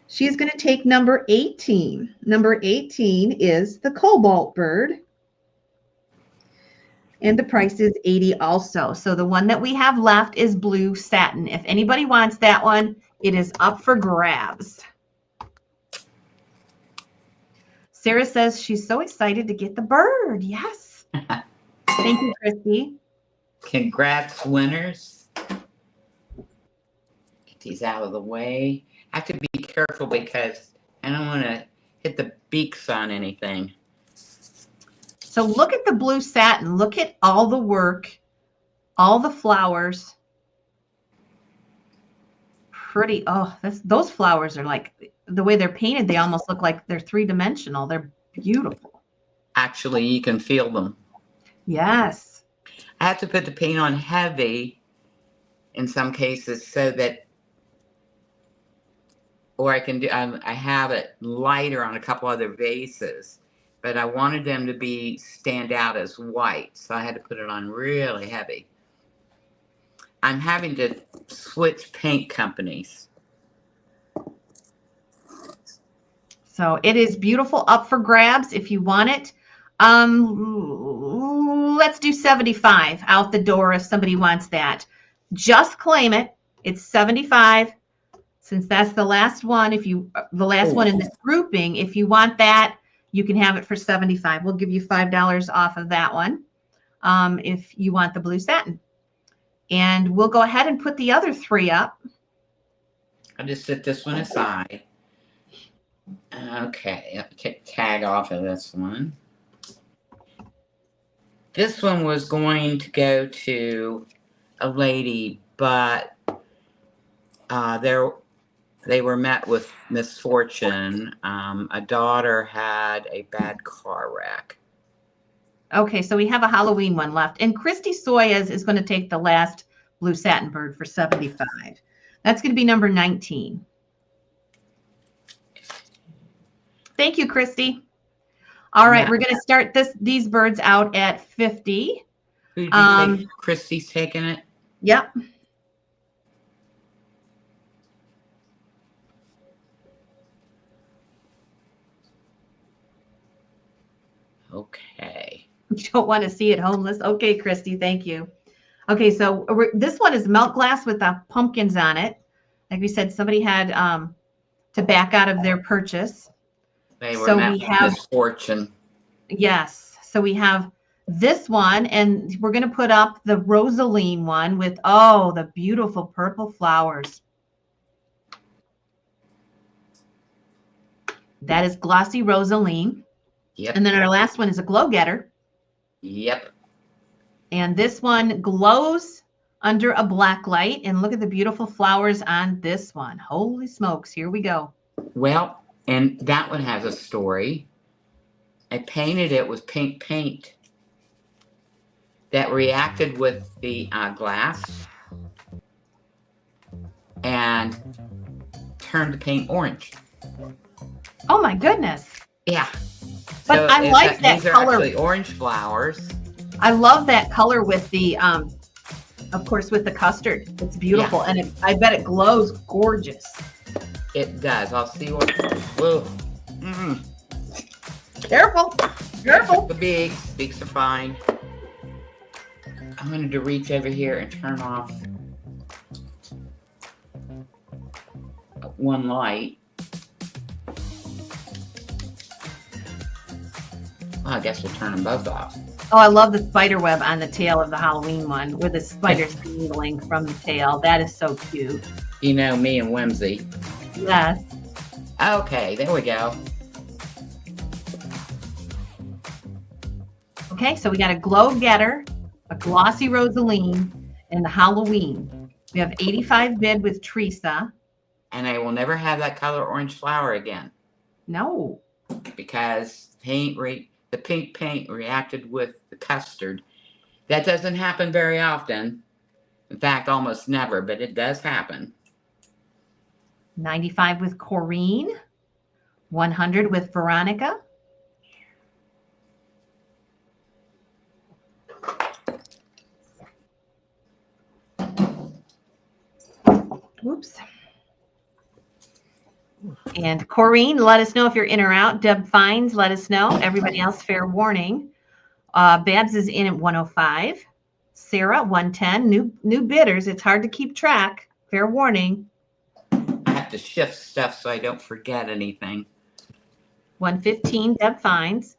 She's going to take number 18. Number 18 is the cobalt bird. And the price is $80 also. So the one that we have left is blue satin. If anybody wants that one, it is up for grabs. Sarah says she's so excited to get the bird. Yes. Thank you, Christy. Congrats, winners. Get these out of the way. I have to be careful because I don't want to hit the beaks on anything. So look at the blue satin. Look at all the work, all the flowers. Pretty. Oh, those flowers are like, the way they're painted, they almost look like they're 3-dimensional. They're beautiful. Actually, you can feel them. Yes. I have to put the paint on heavy in some cases so that, or I can do, I have it lighter on a couple other vases, but I wanted them to stand out as white. So I had to put it on really heavy. I'm having to switch paint companies. So it is beautiful, up for grabs if you want it. Let's do 75 out the door if somebody wants that. Just claim it. It's 75. Since that's the last one, the last one in this grouping, if you want that, you can have it for 75. We'll give you $5 off of that one if you want the blue satin. And we'll go ahead and put the other 3 up. I'll just set this one aside. Okay, I'll take tag off of this one. This one was going to go to a lady, but they were met with misfortune. A daughter had a bad car wreck. Okay, so we have a Halloween one left. And Christy Soyas is going to take the last blue satin bird for 75. That's going to be number 19. Thank you, Christy. All right, we're going to start these birds out at 50. Who did you take? Christy's taking it? Yep. Okay. You don't want to see it homeless? Okay, Christy, thank you. Okay, so this one is milk glass with the pumpkins on it. Like we said, somebody had to back out of their purchase. They were met with misfortune. Yes. So we have this one, and we're going to put up the Rosaline one with, oh, the beautiful purple flowers. That is glossy Rosaline. Yep. And then our last one is a glow getter. Yep. And this one glows under a black light. And look at the beautiful flowers on this one. Holy smokes. Here we go. Well, and that one has a story. I painted it with pink paint that reacted with the glass and turned the paint orange. Oh my goodness. Yeah. But so I like that these color. These are actually orange flowers. I love that color with the, of course, with the custard. It's beautiful. Yeah. And I bet it glows gorgeous. It does. I'll see what. Whoa. Mm-hmm. Careful. Careful. The beaks are fine. I wanted to reach over here and turn off one light. Well, I guess we'll turn them both off. Oh, I love the spider web on the tail of the Halloween one with the spiders dangling from the tail. That is so cute. You know me and whimsy. Yes. Okay, there we go. Okay, so we got a glow getter, a glossy Rosaline, and the Halloween. We have 85 bid with Teresa. And I will never have that color orange flower again. No. Because the pink paint reacted with the custard. That doesn't happen very often. In fact, almost never, but it does happen. 95 with Corrine. 100 with Veronica. Oops. And Corrine, let us know if you're in or out. Deb Fines, let us know. Everybody else, fair warning. Babs is in at 105. Sarah, 110. New bidders. It's hard to keep track. Fair warning. I have to shift stuff so I don't forget anything. 115, Deb Fines.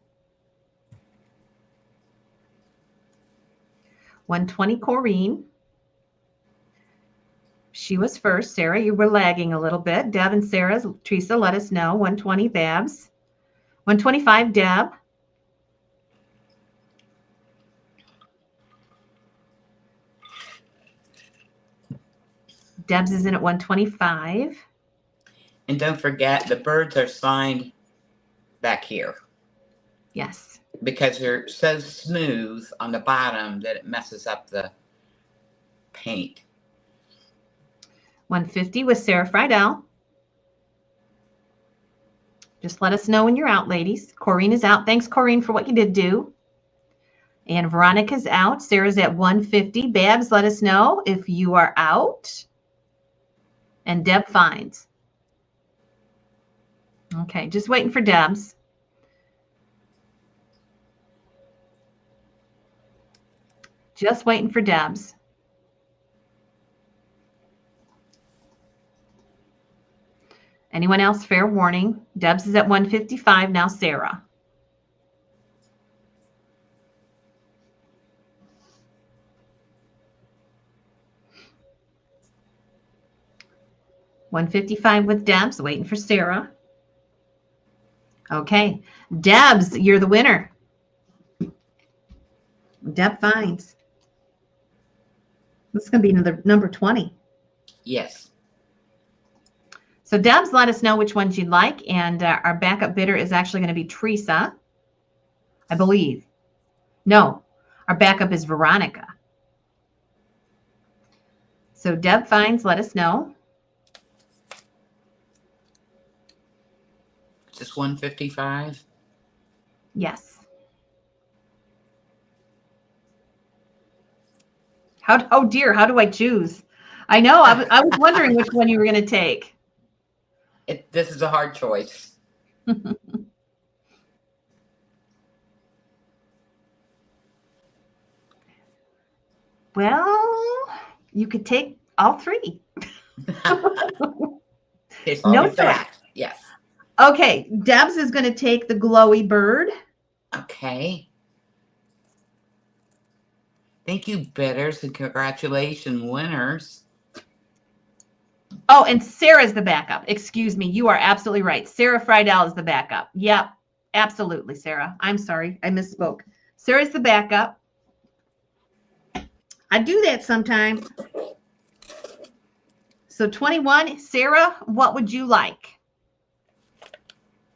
120, Corrine. She was first. Sarah, you were lagging a little bit. Deb and Sarah, Teresa, let us know. 120, Babs. 125, Deb. Deb's is in at 125. And don't forget, the birds are signed back here. Yes. Because they're so smooth on the bottom that it messes up the paint. 150 with Sarah Friedel. Just let us know when you're out, ladies. Corrine is out. Thanks, Corrine, for what you did do. And Veronica's out. Sarah's at 150. Babs, let us know if you are out. And Deb finds. Okay, just waiting for Debs. Just waiting for Debs. Anyone else? Fair warning. Debs is at 155. Now Sarah. $155 with Debs, waiting for Sarah. Okay, Debs, you're the winner. Deb finds. This is going to be another number 20. Yes. So Debs, let us know which ones you'd like, and our backup bidder is actually going to be Teresa, I believe. No, our backup is Veronica. So Deb finds, let us know. Just 155. Yes. Oh dear, how do I choose? I know, I was wondering which one you were going to take. This is a hard choice. Well, you could take all three. No choice. Yes. Okay, Debs is going to take the glowy bird. Okay. Thank you, bidders, and congratulations, winners. Oh, and Sarah's the backup. Excuse me. You are absolutely right. Sarah Friedel is the backup. Yep, absolutely, Sarah. I'm sorry. I misspoke. Sarah's the backup. I do that sometimes. So 21, Sarah, what would you like?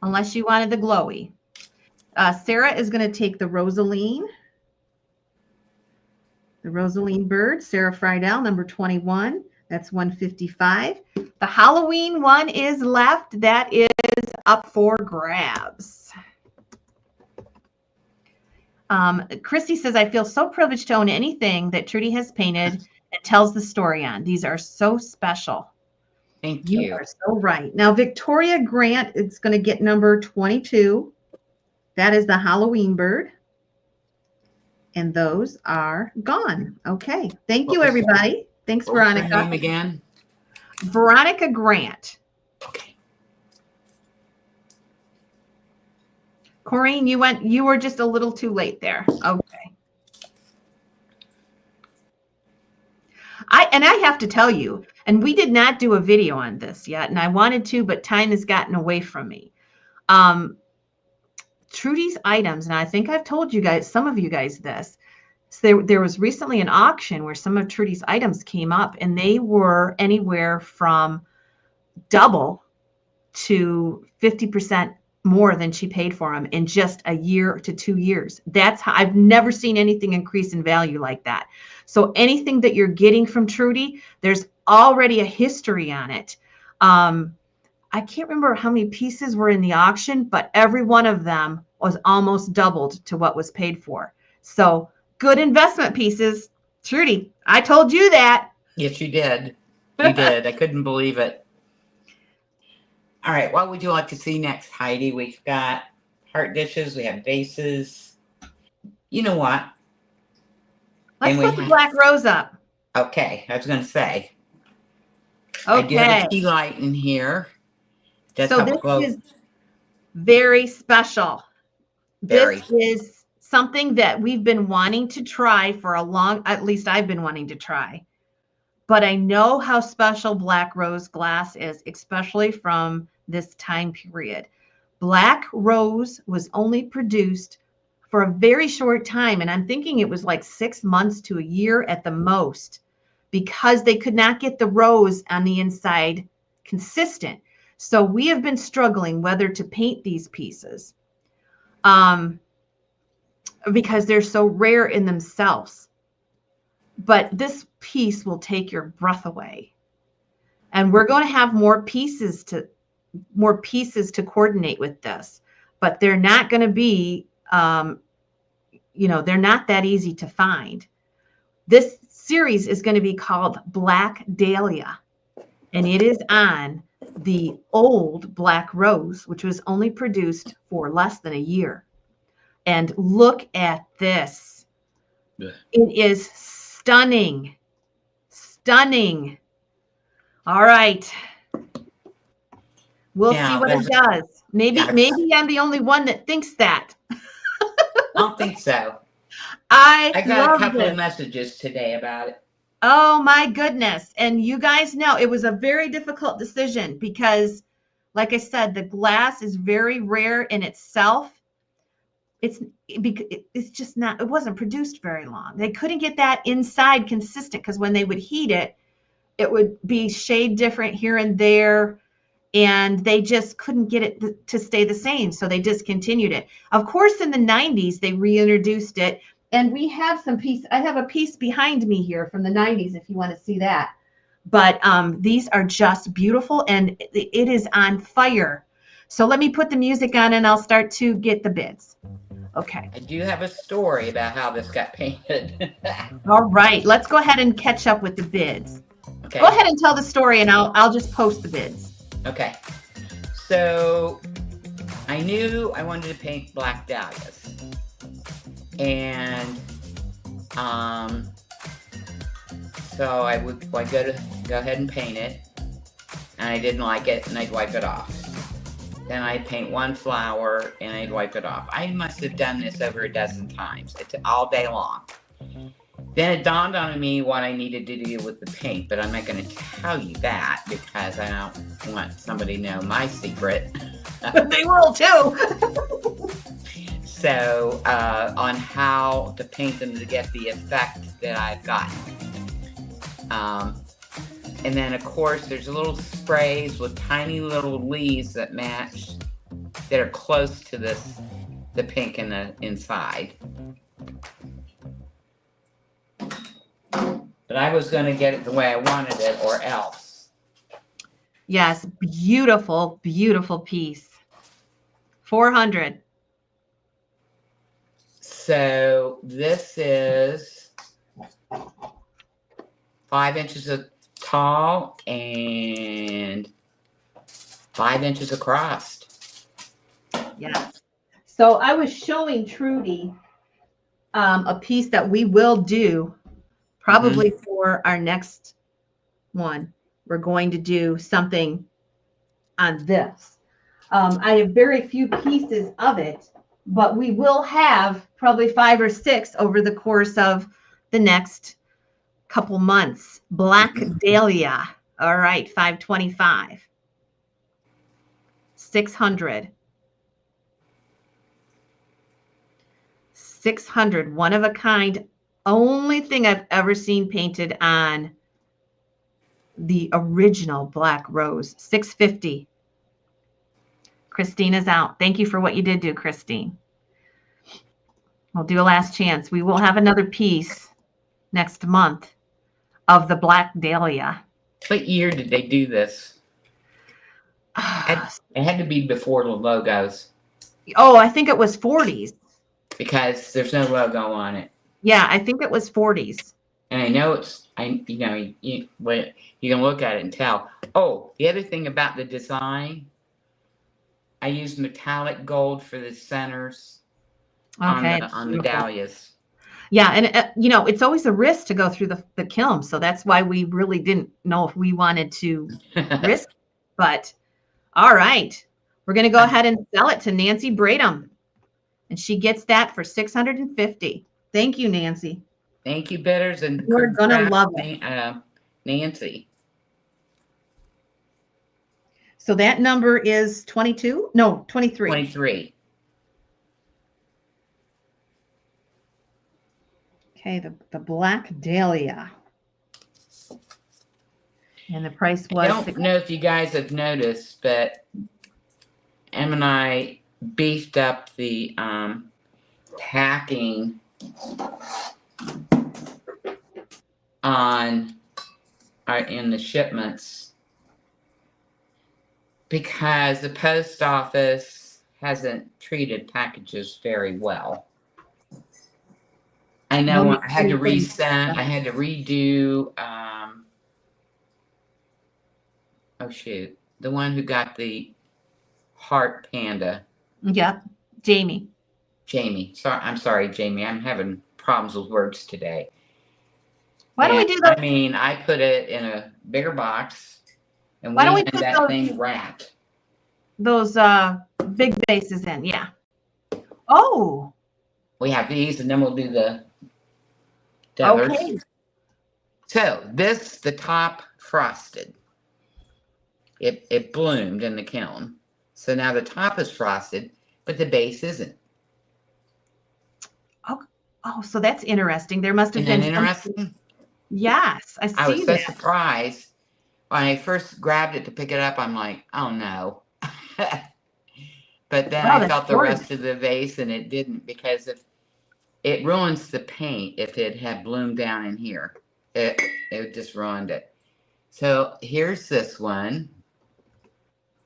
Unless you wanted the glowy. Sarah is going to take the Rosaline. The Rosaline bird, Sarah Friedel, number 21. That's 155. The Halloween one is left. That is up for grabs. Christy says, I feel so privileged to own anything that Trudy has painted and tells the story on. These are so special. Thank you. You are so right. Now, Victoria Grant is going to get number 22. That is the Halloween bird. And those are gone. Okay. Thank you, everybody. Thanks, Veronica. What's her name again? Veronica Grant. Okay. Corrine, you were just a little too late there. Okay. I have to tell you, and we did not do a video on this yet, and I wanted to, but time has gotten away from me. Trudy's items, and I think I've told you guys, some of you guys this. So there was recently an auction where some of Trudy's items came up, and they were anywhere from double to 50% more than she paid for them in just a year to 2 years. That's how I've never seen anything increase in value like that. So anything that you're getting from Trudy, there's already a history on it. I can't remember how many pieces were in the auction, but every one of them was almost doubled to what was paid for. So good investment pieces. Trudy, I told you that. Yes, you did. You did. I couldn't believe it. All right. What would you like to see next, Heidi? We've got heart dishes. We have vases. You know what? Let's put the black rose up. Okay. I was going to say. Okay. I do have a Tealight in here. So this is very special. This is something that we've been wanting to try for at least I've been wanting to try. But I know how special black rose glass is, especially from this time period. Black rose was only produced for a very short time, and I'm thinking it was like 6 months to a year at the most, because they could not get the rose on the inside consistent. So we have been struggling whether to paint these pieces because they're so rare in themselves. But this piece will take your breath away. And we're going to have more pieces to coordinate with this, but they're not going to be they're not that easy to find. This series is going to be called Black Dahlia, and it is on the old Black Rose, which was only produced for less than a year. And look at this. Yeah. It is stunning. Stunning. All right. We'll see what it does. Maybe I'm the only one that thinks that. I don't think so. I got a couple it. of messages today about it. Oh my goodness. And you guys know it was a very difficult decision because, like I said, the glass is very rare in itself. It's just not, it wasn't produced very long. They couldn't get that inside consistent because when they would heat it, it would be shade different here and there. And they just couldn't get it to stay the same. So they discontinued it. Of course, in the 90s, they reintroduced it. And we have I have a piece behind me here from the 90s, if you want to see that. But these are just beautiful, and it is on fire. So let me put the music on, and I'll start to get the bids. Okay. I do have a story about how this got painted. All right. Let's go ahead and catch up with the bids. Okay. Go ahead and tell the story, and I'll just post the bids. Okay. So I knew I wanted to paint black dahlias. And so I would go ahead and paint it, and I didn't like it, and I'd wipe it off. Then I'd paint one flower, and I'd wipe it off. I must have done this over a dozen times, all day long. Then it dawned on me what I needed to do with the paint, but I'm not going to tell you that because I don't want somebody to know my secret. They will too. So, on how to paint them to get the effect that I've gotten. And then, of course, there's little sprays with tiny little leaves that match, that are close to the pink in the inside. But I was going to get it the way I wanted it, or else. Yes, beautiful, beautiful piece. 400. So this is 5 inches tall and 5 inches across. Yes. So I was showing Trudy a piece that we will do probably for our next one. We're going to do something on this. I have very few pieces of it, but we will have probably 5 or 6 over the course of the next couple months. Black Dahlia. All right, 525. 600. 600, one of a kind. Only thing I've ever seen painted on the original Black Rose. 650. Christina's out. Thank you for what you did do, Christine. We'll do a last chance. We will have another piece next month of the Black Dahlia. What year did they do this? It had to be before the logos. Oh, I think it was 40s. Because there's no logo on it. Yeah, I think it was 40s. And I know you can look at it and tell. Oh, the other thing about the design, I used metallic gold for the centers on the dahlias. Yeah, and it's always a risk to go through the kiln, so that's why we really didn't know if we wanted to risk. But all right, we're going to go ahead and sell it to Nancy Bradham, and she gets that for $650. Thank you, Nancy. Thank you, bidders, and we're gonna love it, Nancy. So that number is 22? No, 23. 23. Okay, the Black Dahlia. And the price was... I don't know if you guys have noticed, but Em and I beefed up the packing in the shipments because the post office hasn't treated packages very well. I know We'll I had to make sure you resend. I had to redo. Oh shoot, the one who got the heart panda. Yep, Jamie. Jamie. Sorry, I'm sorry, Jamie. I'm having problems with words today. Why don't we And, do those? I mean, I put it in a bigger box, and Why don't we had put that thing wrapped. those big vases in? Yeah. Oh, We have these, and then we'll do the others. okay. So the top frosted. It bloomed in the kiln. So now the top is frosted, but the base isn't. Oh, so that's interesting. There must have Isn't been that interesting? Yes, I I was see so that. surprised when I first grabbed it to pick it up. I'm like, oh no. But then Wow, I that's felt the gorgeous. rest of the vase, and it didn't, because if it ruins the paint if it had bloomed down in here. It just ruined it. So here's this one,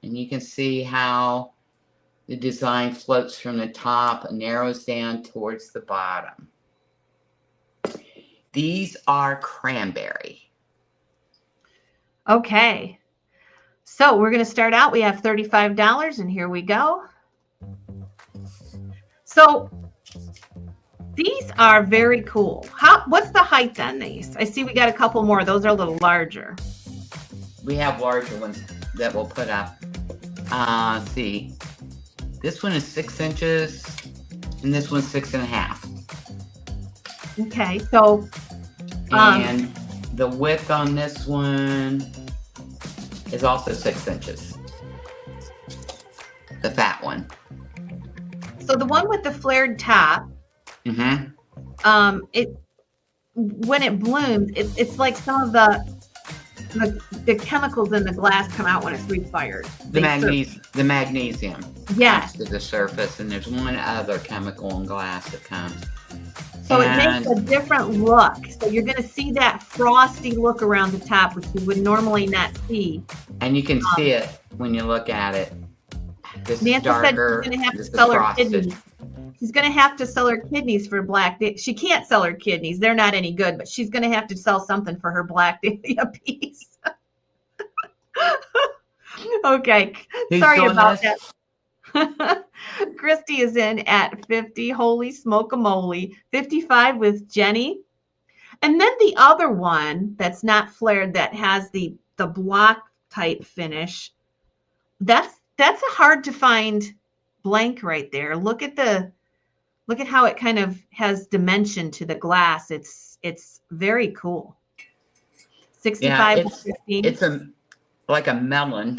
and you can see how the design floats from the top and narrows down towards the bottom. These are Cranberry. Okay. So we're going to start out. We have $35, and here we go. So these are very cool. What's the height on these? I see we got a couple more. Those are a little larger. We have larger ones that we'll put up. Let's see. This one is 6 inches, and this one's 6.5. Okay, so and the width on this one is also 6 inches. The fat one. So the one with the flared top, Mm-hmm. when it blooms, it's like some of the chemicals in the glass come out when it's refired. The magnesium. Yes. Comes to the surface, and there's one other chemical in glass that comes. So it makes a different look. So you're going to see that frosty look around the top, which you would normally not see. And you can see it when you look at it. This is Nancy darker. said she's going to have to This is sell her frosted. kidneys. She's going to have to sell her kidneys for black. She can't sell her kidneys. They're not any good, but she's going to have to sell something for her black dahlia piece. Okay. Who's Sorry doing about this? that. Christy is in at 50. Holy smoke-a-moly. 55 with Jenny. And then the other one that's not flared, that has the block type finish. That's a hard to find blank right there. Look at how it kind of has dimension to the glass. It's very cool. 65 Yeah, with 15. it's like a melon.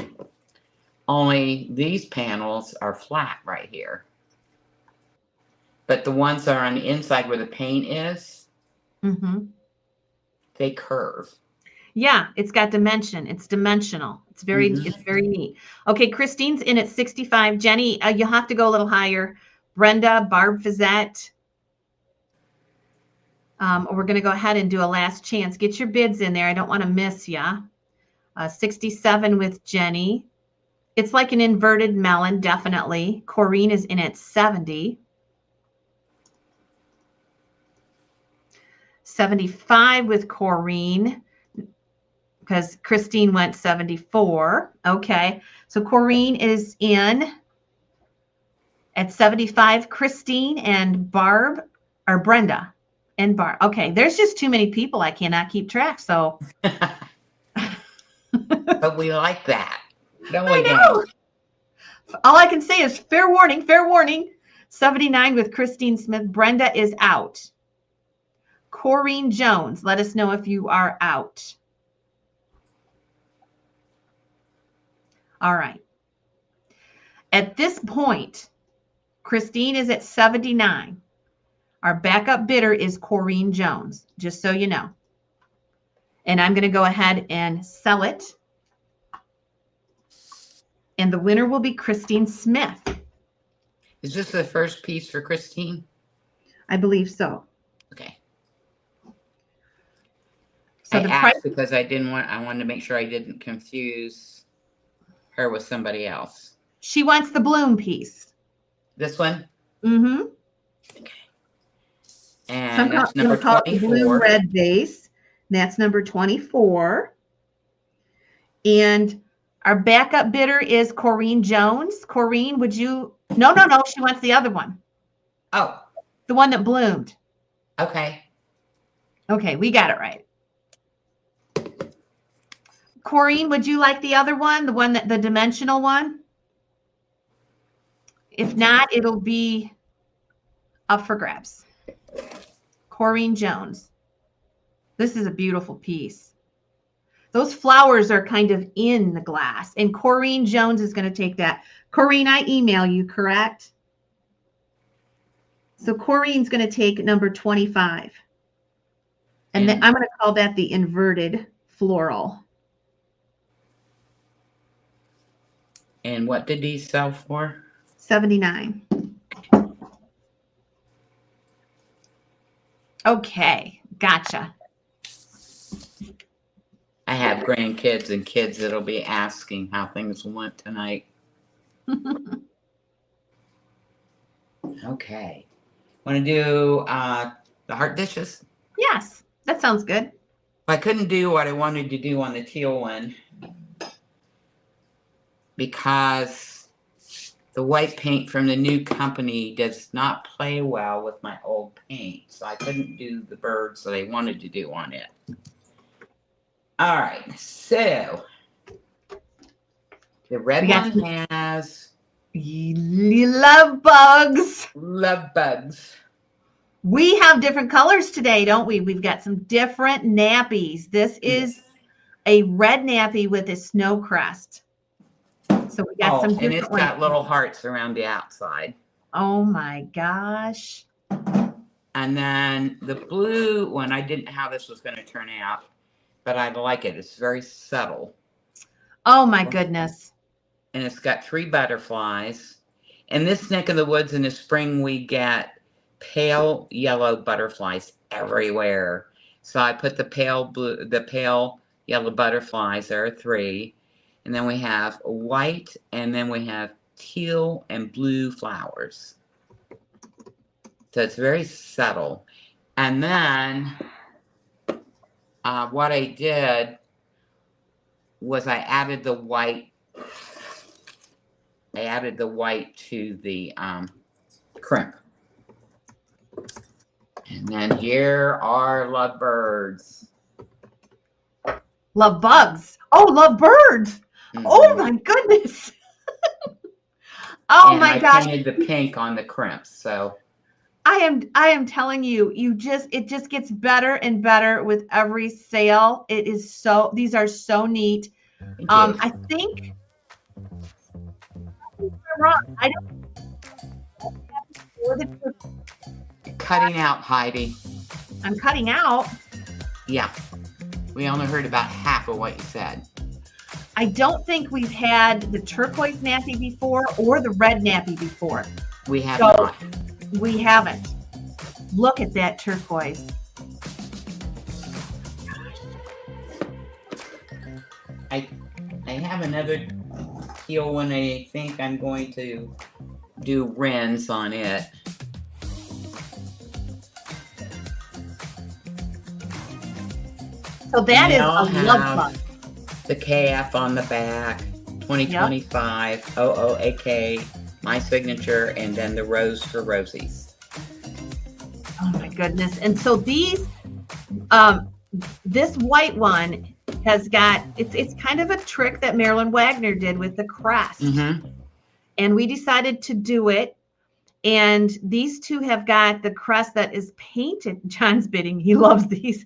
Only these panels are flat right here. But the ones that are on the inside where the paint is, they curve. Yeah, it's got dimension. It's dimensional. It's very neat. Okay, Christine's in at 65. Jenny, you'll have to go a little higher. Brenda, Barb Fizette. We're going to go ahead and do a last chance. Get your bids in there. I don't want to miss ya. 67 with Jenny. It's like an inverted melon, definitely. Corrine is in at 70. 75 with Corrine, because Christine went 74. Okay, so Corrine is in at 75. Christine and Barb, or Brenda and Barb. Okay, there's just too many people. I cannot keep track. So, but we like that. Don't I we? know. All I can say is fair warning, fair warning. 79 with Christine Smith. Brenda is out. Corrine Jones, let us know if you are out. All right. At this point, Christine is at 79. Our backup bidder is Corrine Jones, just so you know. And I'm going to go ahead and sell it. And the winner will be Christine Smith. Is this the first piece for Christine? I believe so. Okay. So I the asked price, because I wanted to make sure I didn't confuse her with somebody else. she wants the bloom piece. This one? Mm-hmm. Okay. And I'm that's going number to call it the blue 24. red vase. That's number 24. And our backup bidder is Corrine Jones. Corrine, would you? No. She wants the other one. Oh, The one that bloomed. okay. Okay, we got it right. Corrine, would you like the other one? The dimensional one? If not, it'll be up for grabs. Corrine Jones. This is a beautiful piece. Those flowers are kind of in the glass, and Corrine Jones is going to take that. Corrine, I email you, correct? So Corrine's going to take number 25. And then I'm going to call that the inverted floral. And what did these sell for? $79. Okay, gotcha. I have grandkids and kids that'll be asking how things went tonight. Okay. Want to do the heart dishes? Yes, that sounds good. I couldn't do what I wanted to do on the teal one because the white paint from the new company does not play well with my old paint. So I couldn't do the birds that I wanted to do on it. All right, so the red one has love bugs. love bugs. We have different colors today, don't we? We've got some different nappies. This is a red nappy with a snow crest. So we got some different and it's ones. got little hearts around the outside. Oh my gosh. And then the blue one, I didn't know how this was going to turn out, but I like it. It's very subtle. Oh my goodness. And it's got 3 butterflies. In this neck of the woods in the spring, we get pale yellow butterflies everywhere. So I put the pale yellow butterflies. There are 3. And then we have white, and then we have teal and blue flowers. So it's very subtle. And then what I did was I added the white. I added the white to the crimp. And then here are lovebirds. Love bugs. Oh, love birds. Mm-hmm. Oh my goodness. Oh my gosh. I painted the pink on the crimps, so. I am telling you, it just gets better and better with every sale. It is so, these are so neat. I think I don't. Cutting out, Heidi. I'm cutting out. Yeah. We only heard about half of what you said. I don't think we've had the turquoise nappy before or the red nappy before. We have not. We haven't. Look at that turquoise. I have another teal one. I think I'm going to do wrens on it. So that is a love bug. The KF on the back, 2025, yep. OOAK, my signature, and then the rose for rosies. Oh my goodness. And so these, this white one has got, it's kind of a trick that Marilyn Wagner did with the crest. Mm-hmm. And we decided to do it. And these two have got the crest that is painted. John's bidding. He loves these.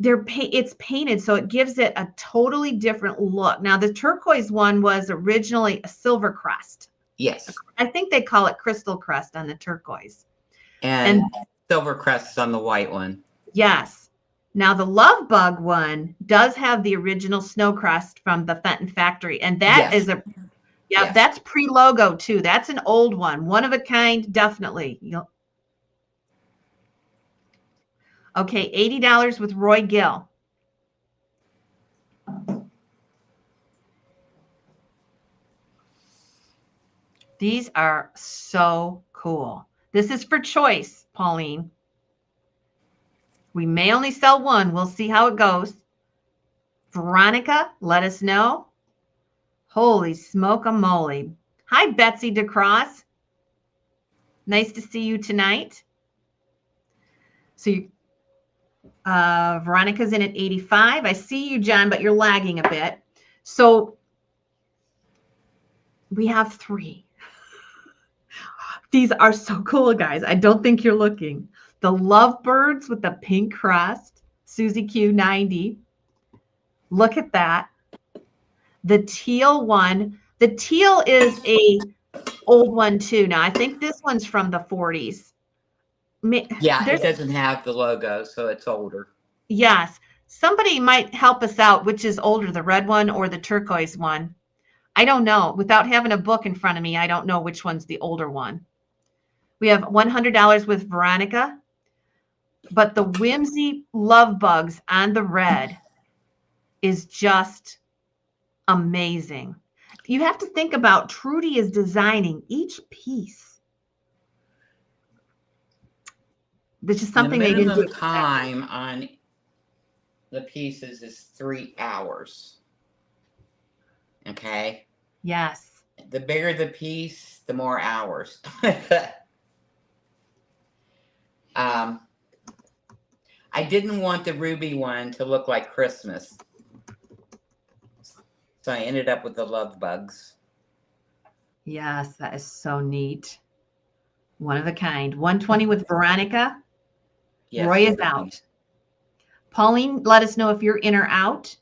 It's painted, so it gives it a totally different look. Now, the turquoise one was originally a silver crest. Yes. I think they call it crystal crest on the turquoise. And silver crests on the white one. Yes. Now, the love bug one does have the original snow crest from the Fenton factory. And that is that's pre-logo too. That's an old one. One of a kind, definitely. Okay, $80 with Roy Gill. These are so cool. This is for choice, Pauline. We may only sell one. We'll see how it goes. Veronica, let us know. Holy smoke-a-moly. Hi, Betsy DeCross. Nice to see you tonight. So Veronica's in at 85. I see you, John, but you're lagging a bit. So we have 3. These are so cool, guys. I don't think you're looking. The Lovebirds with the pink crest, Susie Q 90. Look at that. The teal one. The teal is a old one too. Now I think this one's from the 40s. Yeah, it doesn't have the logo, so it's older. Yes. Somebody might help us out, which is older, the red one or the turquoise one. I don't know. Without having a book in front of me, I don't know which one's the older one. We have $100 with Veronica, but the Whimsy Love Bugs on the red is just amazing. You have to think about Trudy is designing each piece. This is something they didn't do. The minimum time on the pieces is 3 hours. Okay? Yes. The bigger the piece, the more hours. I didn't want the ruby one to look like Christmas. So I ended up with the love bugs. Yes, that is so neat. One of a kind. 120 with Veronica. Yes, Roy is out. Pauline, let us know if you're in or out.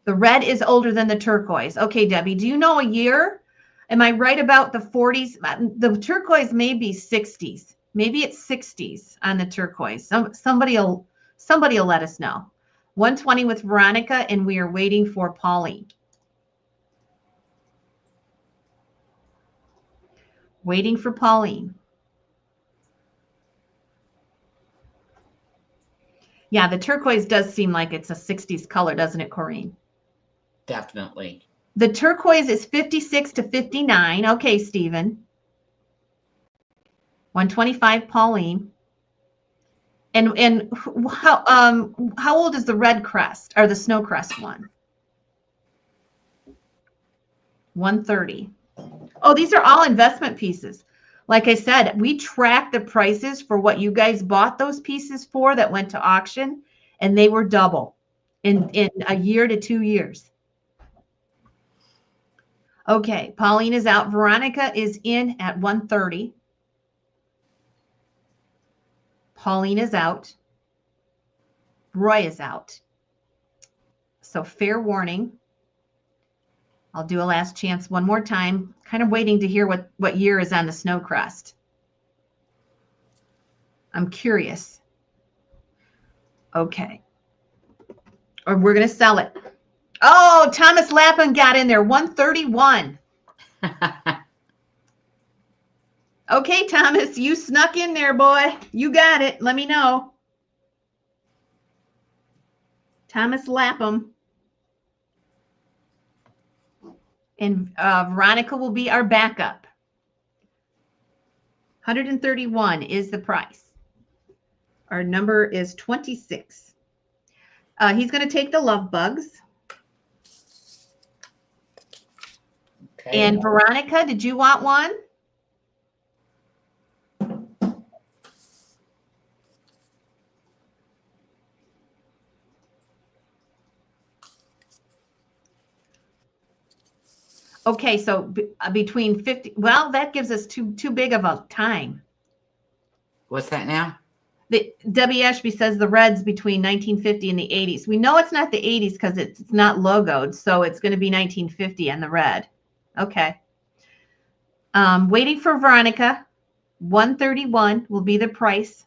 The red is older than the turquoise. Okay, Debbie, do you know a year? Am I right about the 40s? The turquoise may be 60s. Maybe it's 60s on the turquoise. Somebody will let us know. 120 with Veronica, and we are waiting for Pauline. Waiting for Pauline. Yeah, the turquoise does seem like it's a 60s color, doesn't it, Corrine? Definitely. The turquoise is 56 to 59. Okay, Stephen. 125, Pauline. And how old is the red crest or the snow crest one? 130. Oh, these are all investment pieces. Like I said, we track the prices for what you guys bought those pieces for that went to auction, and they were double in a year to 2 years. Okay, Pauline is out. Veronica is in at 130. Pauline is out. Roy is out. So fair warning. I'll do a last chance one more time. Kind of waiting to hear what year is on the snow crest. I'm curious. Okay. Or we're going to sell it. Oh, Thomas Lapham got in there. 131. Okay, Thomas, you snuck in there, boy. You got it. Let me know. Thomas Lapham. And Veronica will be our backup. 131 is the price. Our number is 26. He's going to take the love bugs. Okay. And Veronica, did you want one? Okay, so between 50, well, that gives us too big of a time. What's that now? Debbie Ashby says the red's between 1950 and the 80s. We know it's not the 80s because it's not logoed, so it's going to be 1950 on the red. Okay. Waiting for Veronica. 131 will be the price.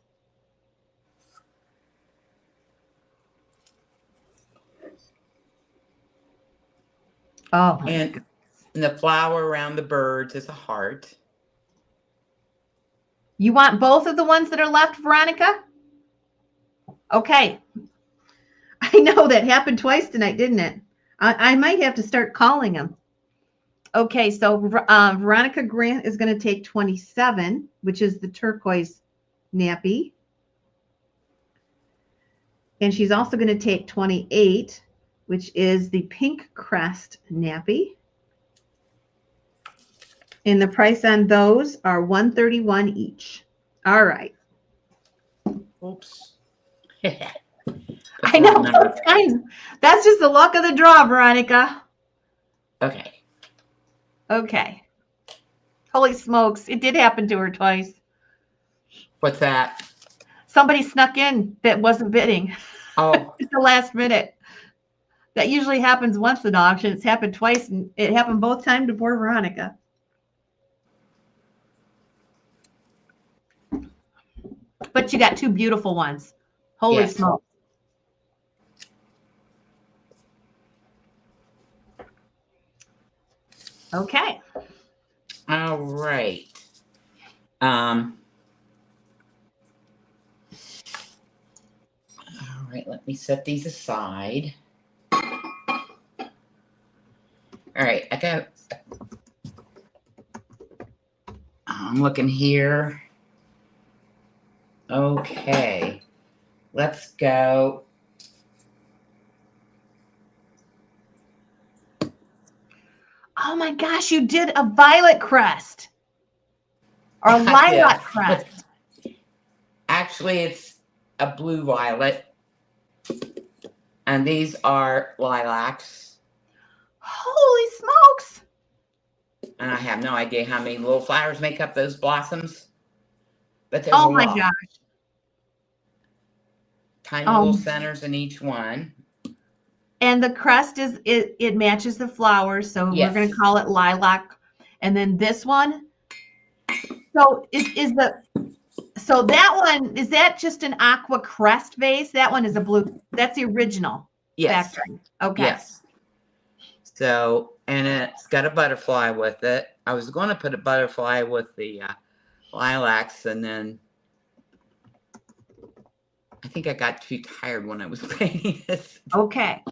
Oh, and the flower around the birds is a heart. You want both of the ones that are left, Veronica? Okay. I know that happened twice tonight, didn't it? I might have to start calling them. Okay, so Veronica Grant is going to take 27, which is the turquoise nappy. And she's also going to take 28, which is the pink crest nappy. And the price on those are $131 each. All right. Oops. I know. That's just the luck of the draw, Veronica. Okay. Okay. Holy smokes. It did happen to her twice. What's that? Somebody snuck in that wasn't bidding. Oh. At the last minute. That usually happens once at auction. It's happened twice, and it happened both times to poor Veronica. But you got two beautiful ones. Holy smokes. Okay. All right. All right, let me set these aside. All right, I'm looking here. Okay, let's go. Oh my gosh, you did a violet crest or a lilac crest. Actually, it's a blue violet. And these are lilacs. Holy smokes. And I have no idea how many little flowers make up those blossoms. But there's Oh a my lot. gosh. Tiny little centers in each one. And the crest it matches the flowers, so we're going to call it lilac. And then this one. So so that one, is that just an aqua crest vase? That one is a blue. That's the original factory. Okay. Yes. So, and it's got a butterfly with it. I was going to put a butterfly with the lilacs, and then I think I got too tired when I was painting this. Okay.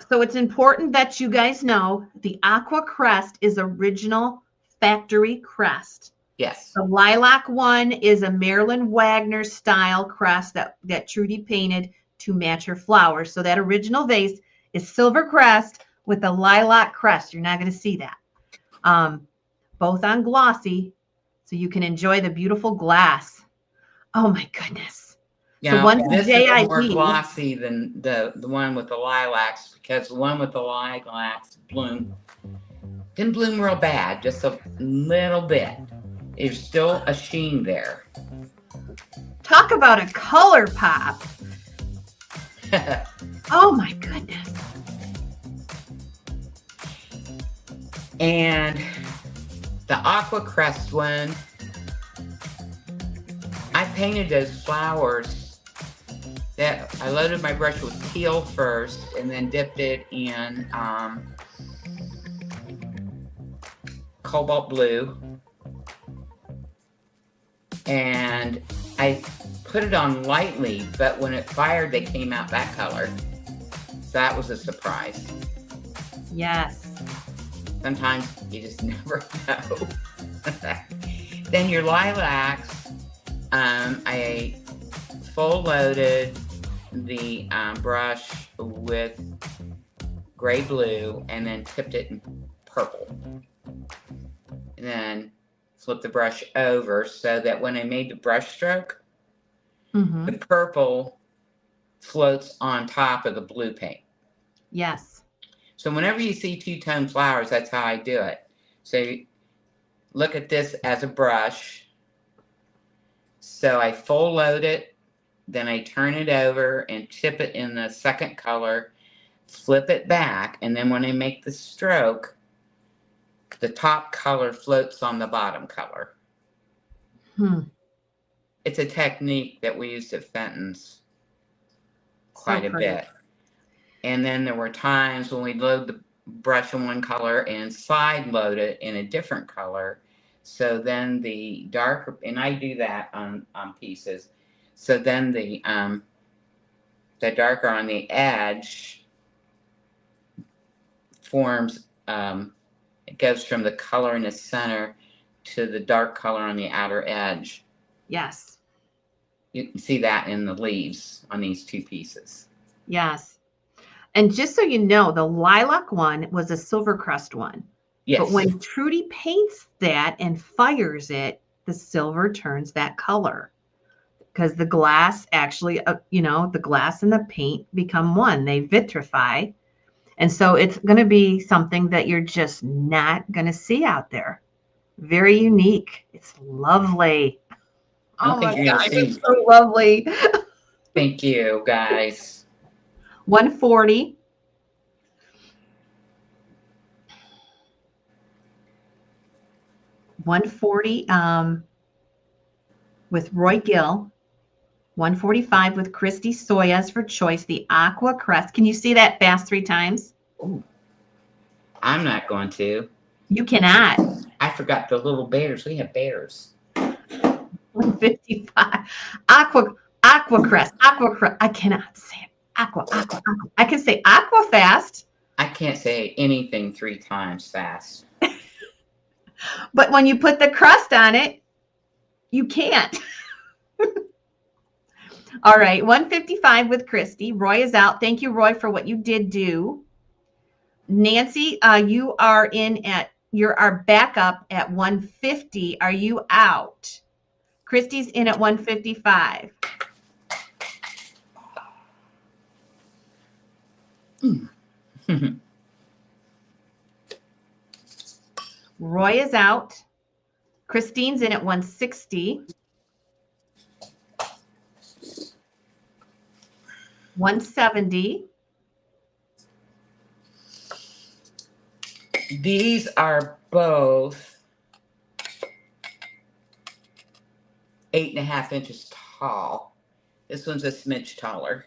So it's important that you guys know the aqua crest is original factory crest. Yes. The lilac one is a Marilyn Wagner style crest that Trudy painted to match her flowers. So that original vase is silver crest with a lilac crest. You're not going to see that. Both on glossy, so you can enjoy the beautiful glass. Oh my goodness. Yeah, so one this JIP, is more glossy than the one with the lilacs, because the one with the lilacs didn't bloom real bad, just a little bit. There's still a sheen there. Talk about a color pop. Oh my goodness. And the aqua crest one, I painted those flowers. That I loaded my brush with teal first, and then dipped it in cobalt blue, and I put it on lightly, but when it fired, they came out that color. So that was a surprise. Yes. Sometimes you just never know. Then your lilacs, I full loaded the brush with gray blue, and then tipped it in purple. And then flip the brush over so that when I made the brush stroke, the purple floats on top of the blue paint. Yes. So whenever you see two-tone flowers, that's how I do it. So look at this as a brush. So I full load it, then I turn it over and tip it in the second color, flip it back, and then when I make the stroke, the top color floats on the bottom color. It's a technique that we used at Fenton's quite a bit. And then there were times when we'd load the brush in one color and side load it in a different color. So then the darker, and I do that on pieces. So then the darker on the edge forms, it goes from the color in the center to the dark color on the outer edge. Yes. You can see that in the leaves on these two pieces. Yes. And just so you know, the lilac one was a silver crest one. Yes. But when Trudy paints that and fires it, the silver turns that color. Because the glass actually, the glass and the paint become one. They vitrify. And so it's going to be something that you're just not going to see out there. Very unique. It's lovely. Oh my gosh, it's so lovely. Thank you, guys. 140. With Roy Gill. 145 with Christy Soyas for choice, the Aqua Crest. Can you see that fast 3 times? Ooh. I'm not going to. You cannot. I forgot the little bears. We have bears. 155. Aqua Crest. I cannot say it. Aqua. I can say Aqua fast. I can't say anything 3 times fast. But when you put the crust on it, you can't. All right, 155 with Christy. Roy is out. Thank you, Roy, for what you did do. Nancy, you're our backup at 150. Are you out? Christy's in at 155. Roy is out. Christine's in at 160. 170. These are both 8.5 inches tall. This one's a smidge taller.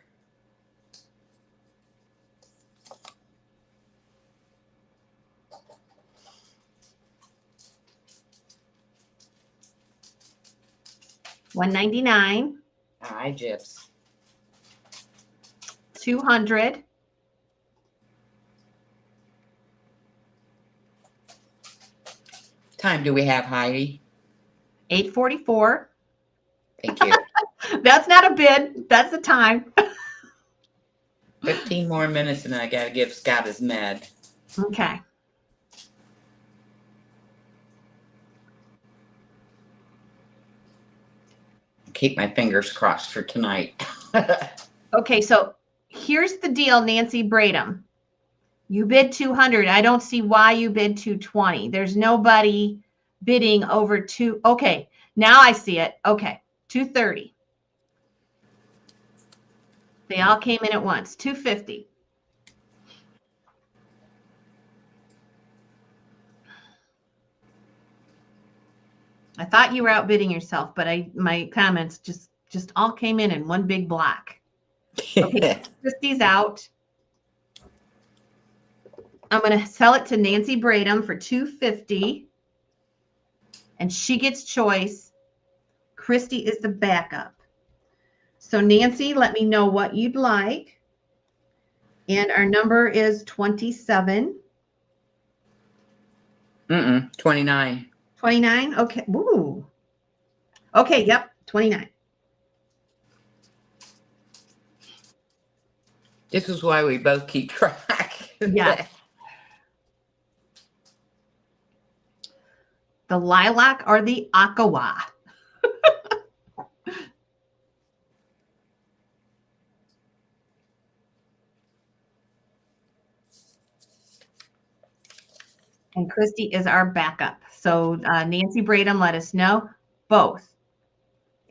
$199. Hi, Gyps. 200. Time do we have, Heidi? 844. Thank you. That's not a bid. That's the time. 15 more minutes and then I got to give Scott his med. Okay. Keep my fingers crossed for tonight. Okay, so here's the deal, Nancy Bradham. You bid 200. I don't see why you bid 220. There's nobody bidding over 2. Okay, now I see it. Okay, 230. They all came in at once. 250. I thought you were outbidding yourself, but my comments just all came in one big block. Okay, 50's out. I'm going to sell it to Nancy Bradham for $250. And she gets choice. Christy is the backup. So Nancy, let me know what you'd like. And our number is 27. 29. 29? Okay. Woo. Okay, yep, 29. This is why we both keep track. Yeah. The lilac or the aqua? And Christy is our backup. So Nancy Bradham, let us know. Both.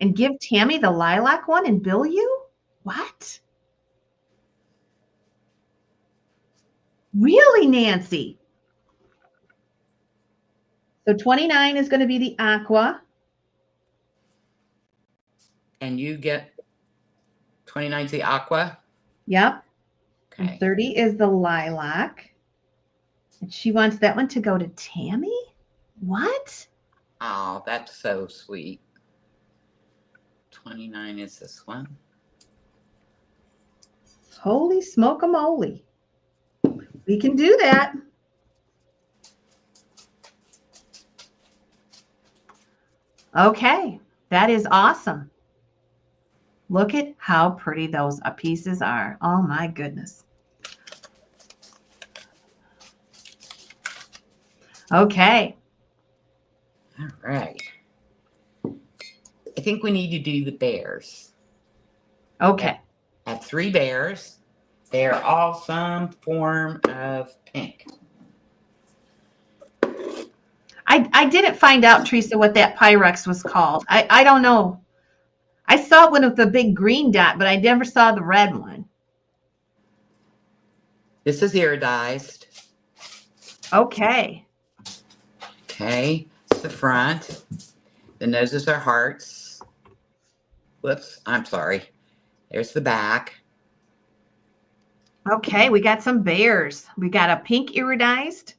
And give Tammy the lilac one and bill you? What? Really, Nancy? So 29 is going to be the aqua. And you get 29's the aqua? Yep. Okay. And 30 is the lilac. And she wants that one to go to Tammy? What? Oh, that's so sweet. 29 is this one. Holy smoke-a-moly. We can do that. Okay, that is awesome. Look at how pretty those pieces are. Oh my goodness. Okay. All right. I think we need to do the bears. Okay. I have 3 bears. They're all some form of pink. I didn't find out, Teresa, what that Pyrex was called. I don't know. I saw one with the big green dot, but I never saw the red one. This is iridized. Okay. Okay, it's the front. The noses are hearts. Whoops, I'm sorry. There's the back. Okay, we got some bears. We got a pink iridized.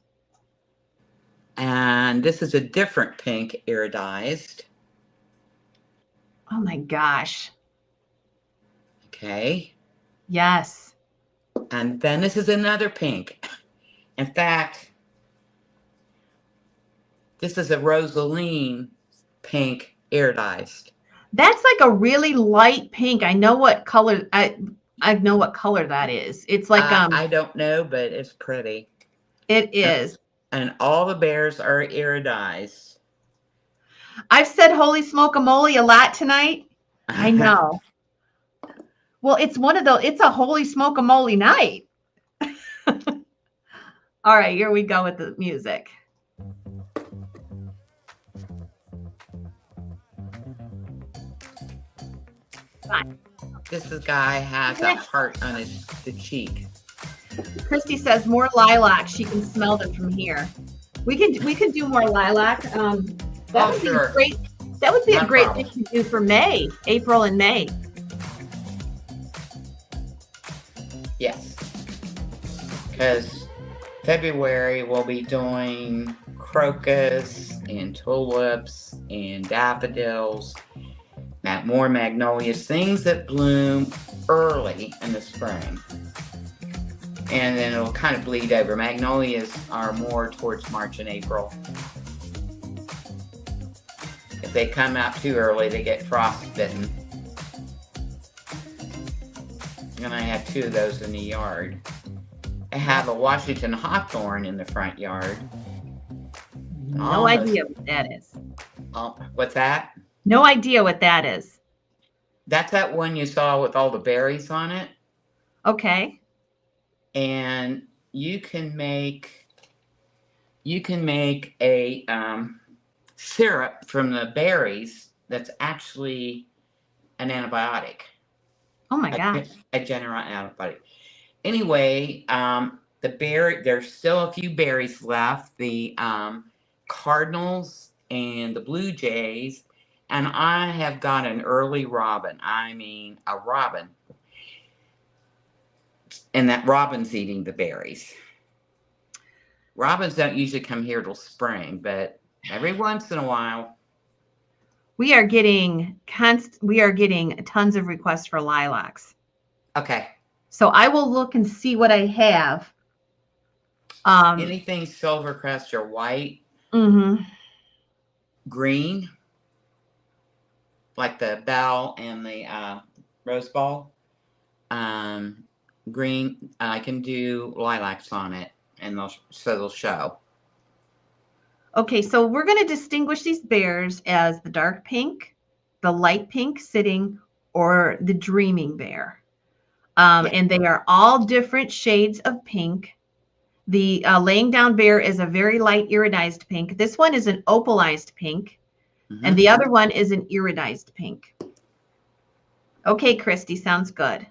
And this is a different pink iridized. Oh my gosh. Okay. Yes. And then this is another pink. In fact, this is a rosaline pink iridized. That's like a really light pink. I know what color I know what color that is. It's like I don't know, but it's pretty. it is. And all the bears are iridized. I've said holy smoke-a-moly a lot tonight. I know. Well, it's one of those, it's a holy smoke-a-moly night. All right, here we go with the music. Fine. This guy has a heart on the cheek. Christy says more lilac. She can smell them from here. We can do more lilac. That would be great. That would be a great thing to do for May, April and May. Yes, because February we'll be doing crocus and tulips and daffodils, more magnolias, things that bloom early in the spring. And then it'll kind of bleed over. Magnolias are more towards March and April. If they come out too early, they get frostbitten. And I have 2 of those in the yard. I have a Washington hawthorn in the front yard. No idea what that is. What's that? No idea what that is. That's that one you saw with all the berries on it. Okay. And you can make a syrup from the berries that's actually an antibiotic. Oh my gosh. A general antibiotic. Anyway, there's still a few berries left. The cardinals and the blue jays, and I have got an early robin. I mean, a robin. And that robin's eating the berries. Robins don't usually come here till spring, but every once in a while. We are getting tons of requests for lilacs. Okay. So I will look and see what I have. Anything silvercrest or white, green, like the bell and the rose ball. Green, I can do lilacs on it, and they'll show. Okay, so we're going to distinguish these bears as the dark pink, the light pink sitting, or the dreaming bear. And they are all different shades of pink. The laying down bear is a very light iridized pink. This one is an opalized pink, and the other one is an iridized pink. Okay, Christy, sounds good.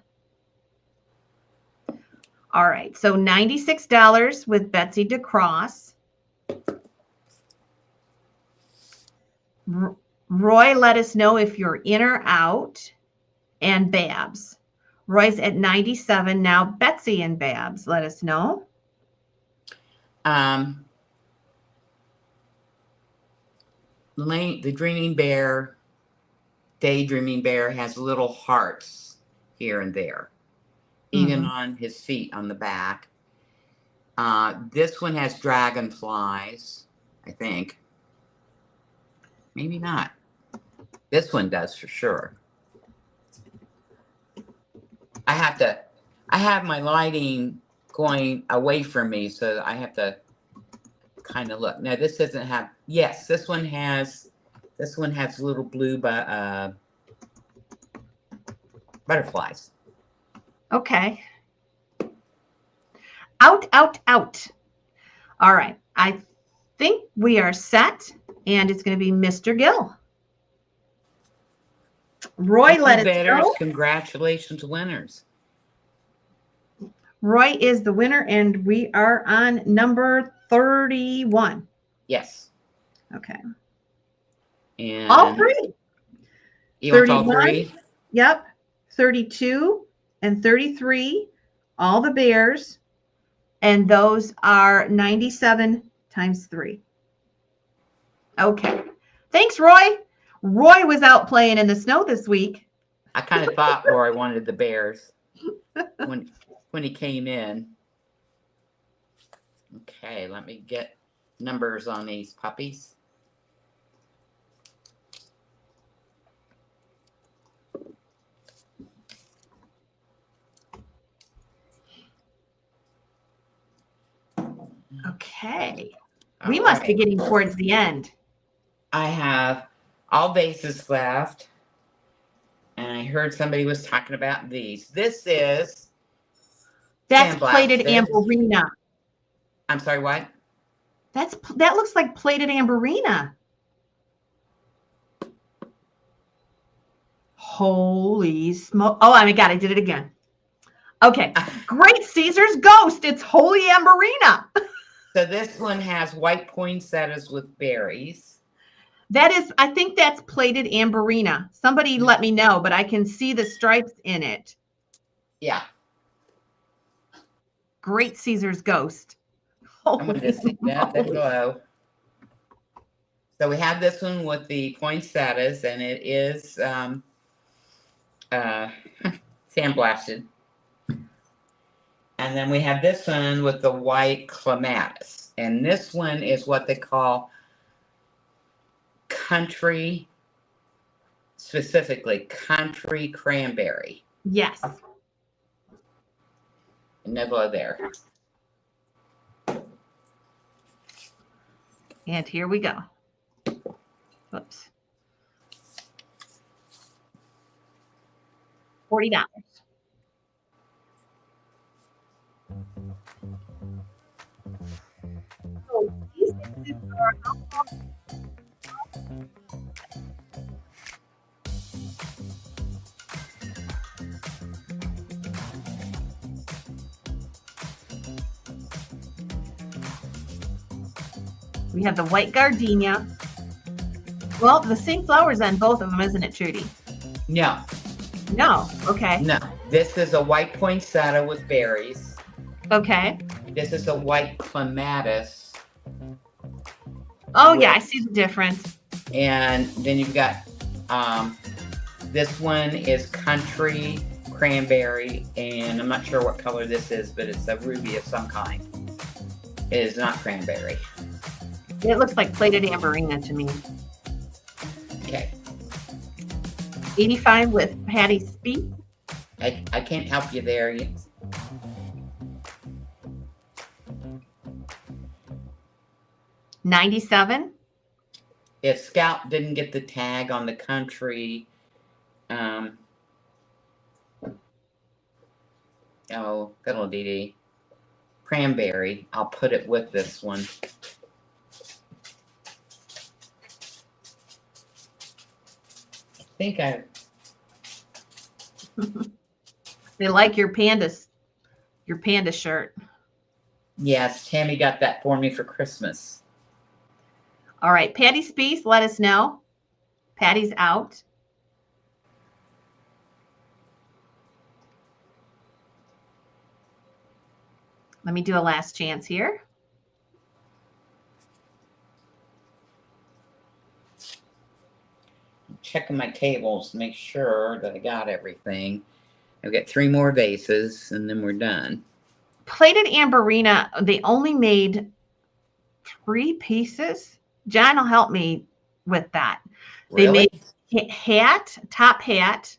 All right, so $96 with Betsy DeCross. Roy, let us know if you're in or out. And Babs. Roy's at 97. Now Betsy and Babs, let us know. The dreaming bear, daydreaming bear, has little hearts here and there, even on his feet on the back. This one has dragonflies, I think. Maybe not. This one does for sure. I have my lighting going away from me, so I have to kind of look. Now this doesn't have, yes, this one has little blue butterflies. Okay. Out, out, out. All right. I think we are set, and it's going to be Mr. Gill. Roy, let us go. Congratulations, winners. Roy is the winner, and we are on number 31. Yes. Okay. And all three. You want all three? Yep. 32 and 33, all the bears. And those are 97 times 3. Okay. Thanks, Roy. Roy was out playing in the snow this week. I kind of thought Roy wanted the bears when he came in. Okay, let me get numbers on these puppies. Okay. We must be getting towards the end. I have all vases left. And I heard somebody was talking about these. That's plated Amberina. I'm sorry, what? That looks like plated Amberina. Holy smoke. Oh, my God, I did it again. Okay. Great Caesar's Ghost. It's Holy Amberina. So this one has white poinsettias with berries. I think that's plated Amberina. Somebody let me know, but I can see the stripes in it. Yeah. Great Caesar's Ghost. I'm going to see that below. So we have this one with the poinsettias, and it is sandblasted. And then we have this one with the white clematis. And this one is what they call specifically country cranberry. Yes. Nebula there. And here we go. Whoops. $40. So these are we have the white gardenia. Well, the same flowers on both of them, isn't it, Trudy? No. No. Okay. No. This is a white poinsettia with berries. Okay. This is a white clematis. Oh, yeah, I see the difference. And then you've got this one is country cranberry, and I'm not sure what color this is, but it's a ruby of some kind. It is not cranberry. It looks like plated Amberina to me. Okay. 85 with Patty Speed. I can't help you there. $97. If Scout didn't get the tag on the country, oh, good old DD. Cranberry, I'll put it with this one. I think They like your panda shirt. Yes, Tammy got that for me for Christmas. All right, Patty Spees, let us know. Patty's out. Let me do a last chance here. Checking my tables to make sure that I got everything. I've got 3 more vases, and then we're done. Plated Amberina, they only made 3 pieces. John will help me with that. Really? They made top hat.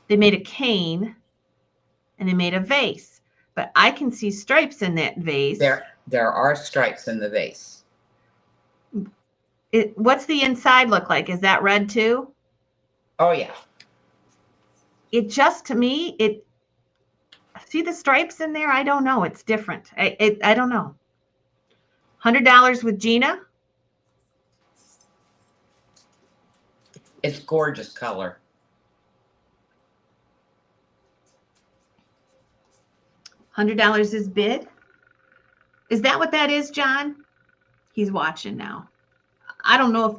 They made a cane. and they made a vase. But I can see stripes in that vase. There are stripes in the vase. What's the inside look like? Is that red too? Oh yeah. It just, to me, see the stripes in there? I don't know. It's different. I don't know. $100 with Gina. It's gorgeous color. $100 is bid. Is that what that is, John? He's watching now. I don't know if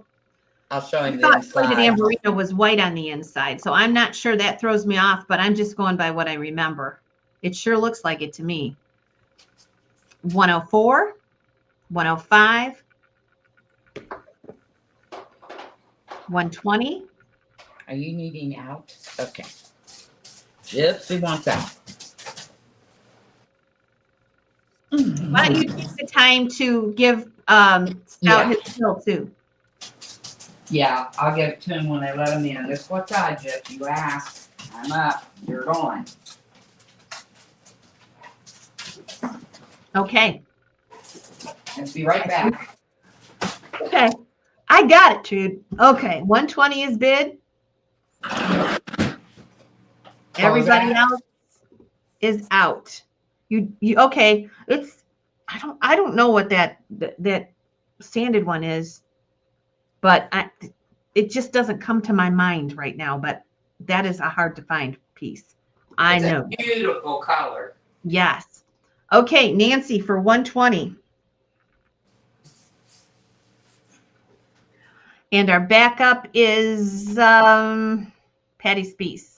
I'll show him I the thought inside. plated Amberina was white on the inside, so I'm not sure. That throws me off, but I'm just going by what I remember. It sure looks like it to me. 104, 105, 120. Are you needing out? Okay. Gypsy wants out. Why don't you take the time to give Scout his bill too? Yeah, I'll give it to him when they let him in. This is what I just, you asked. I'm up. You're going. Okay. I'll be right back. Okay. I got it, Trude. Okay. 120 is bid. Everybody else is out. You okay. It's I don't know what that sanded one is, but it just doesn't come to my mind right now, but that is a hard to find piece. I know. It's a beautiful color. Yes. Okay, Nancy for 120. And our backup is Patty Speece.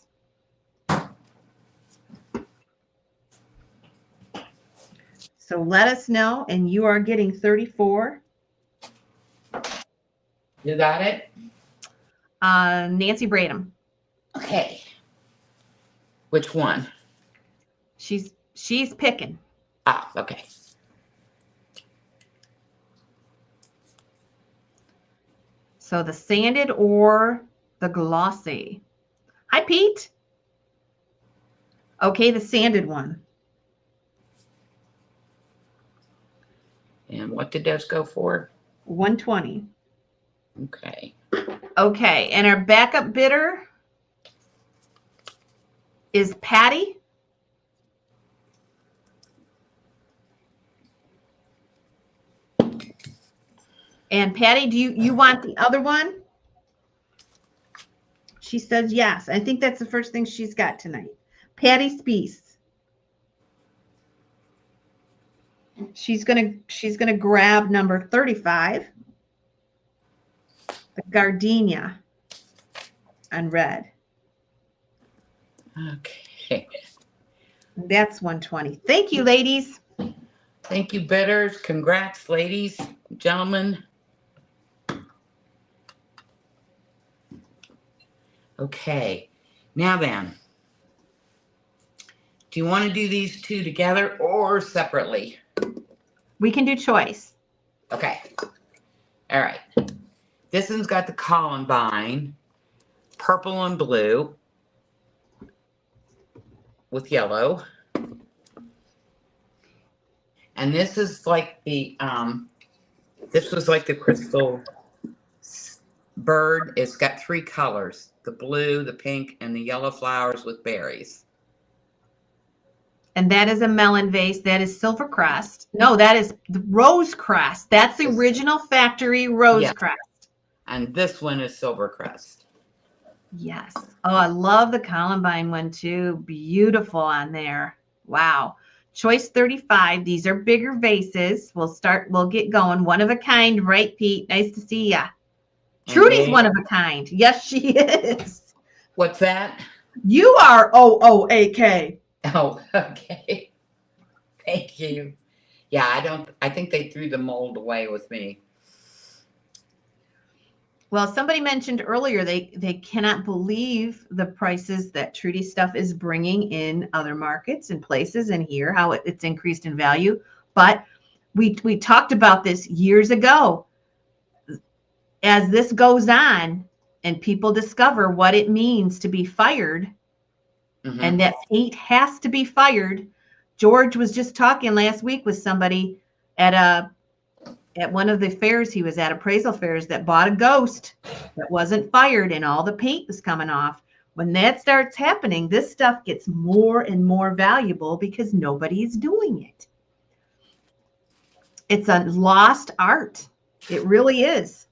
So let us know, and you are getting 34. You got it? Nancy Bradham. Okay. Which one? She's picking. Ah, okay. So the sanded or the glossy. Hi, Pete. Okay, the sanded one. And what did those go for? 120. Okay. Okay, and our backup bidder is Patty. And Patty, do you want the other one? She says yes. I think that's the first thing she's got tonight. Patty Speece. She's gonna grab number 35. The gardenia on red. Okay. That's 120. Thank you, ladies. Thank you, bidders. Congrats, ladies, gentlemen. Okay. Now then, do you want to do these two together or separately? We can do choice. Okay. All right. This one's got the columbine, purple and blue with yellow. And this is like the, this was like the crystal bird. It's got three colors, the blue, the pink, and the yellow flowers with berries. And that is a melon vase. That is silver crest. No, that is the rose crest. That's the original factory rose crest. And this one is silver crest. Yes. Oh, I love the columbine one too. Beautiful on there. Wow. Choice 35. These are bigger vases. We'll get going. One of a kind, right, Pete? Nice to see ya. Trudy's one of a kind. Yes, she is. What's that? You are OOAK. Oh, okay. Thank you. Yeah, I think they threw the mold away with me. Well, somebody mentioned earlier they cannot believe the prices that Trudy stuff is bringing in other markets and places and here, how it's increased in value. But we talked about this years ago. As this goes on and people discover what it means to be fired, and that paint has to be fired. George was just talking last week with somebody at one of the fairs he was at, appraisal fairs, that bought a ghost that wasn't fired and all the paint was coming off. When that starts happening, this stuff gets more and more valuable because nobody's doing it. It's a lost art. It really is.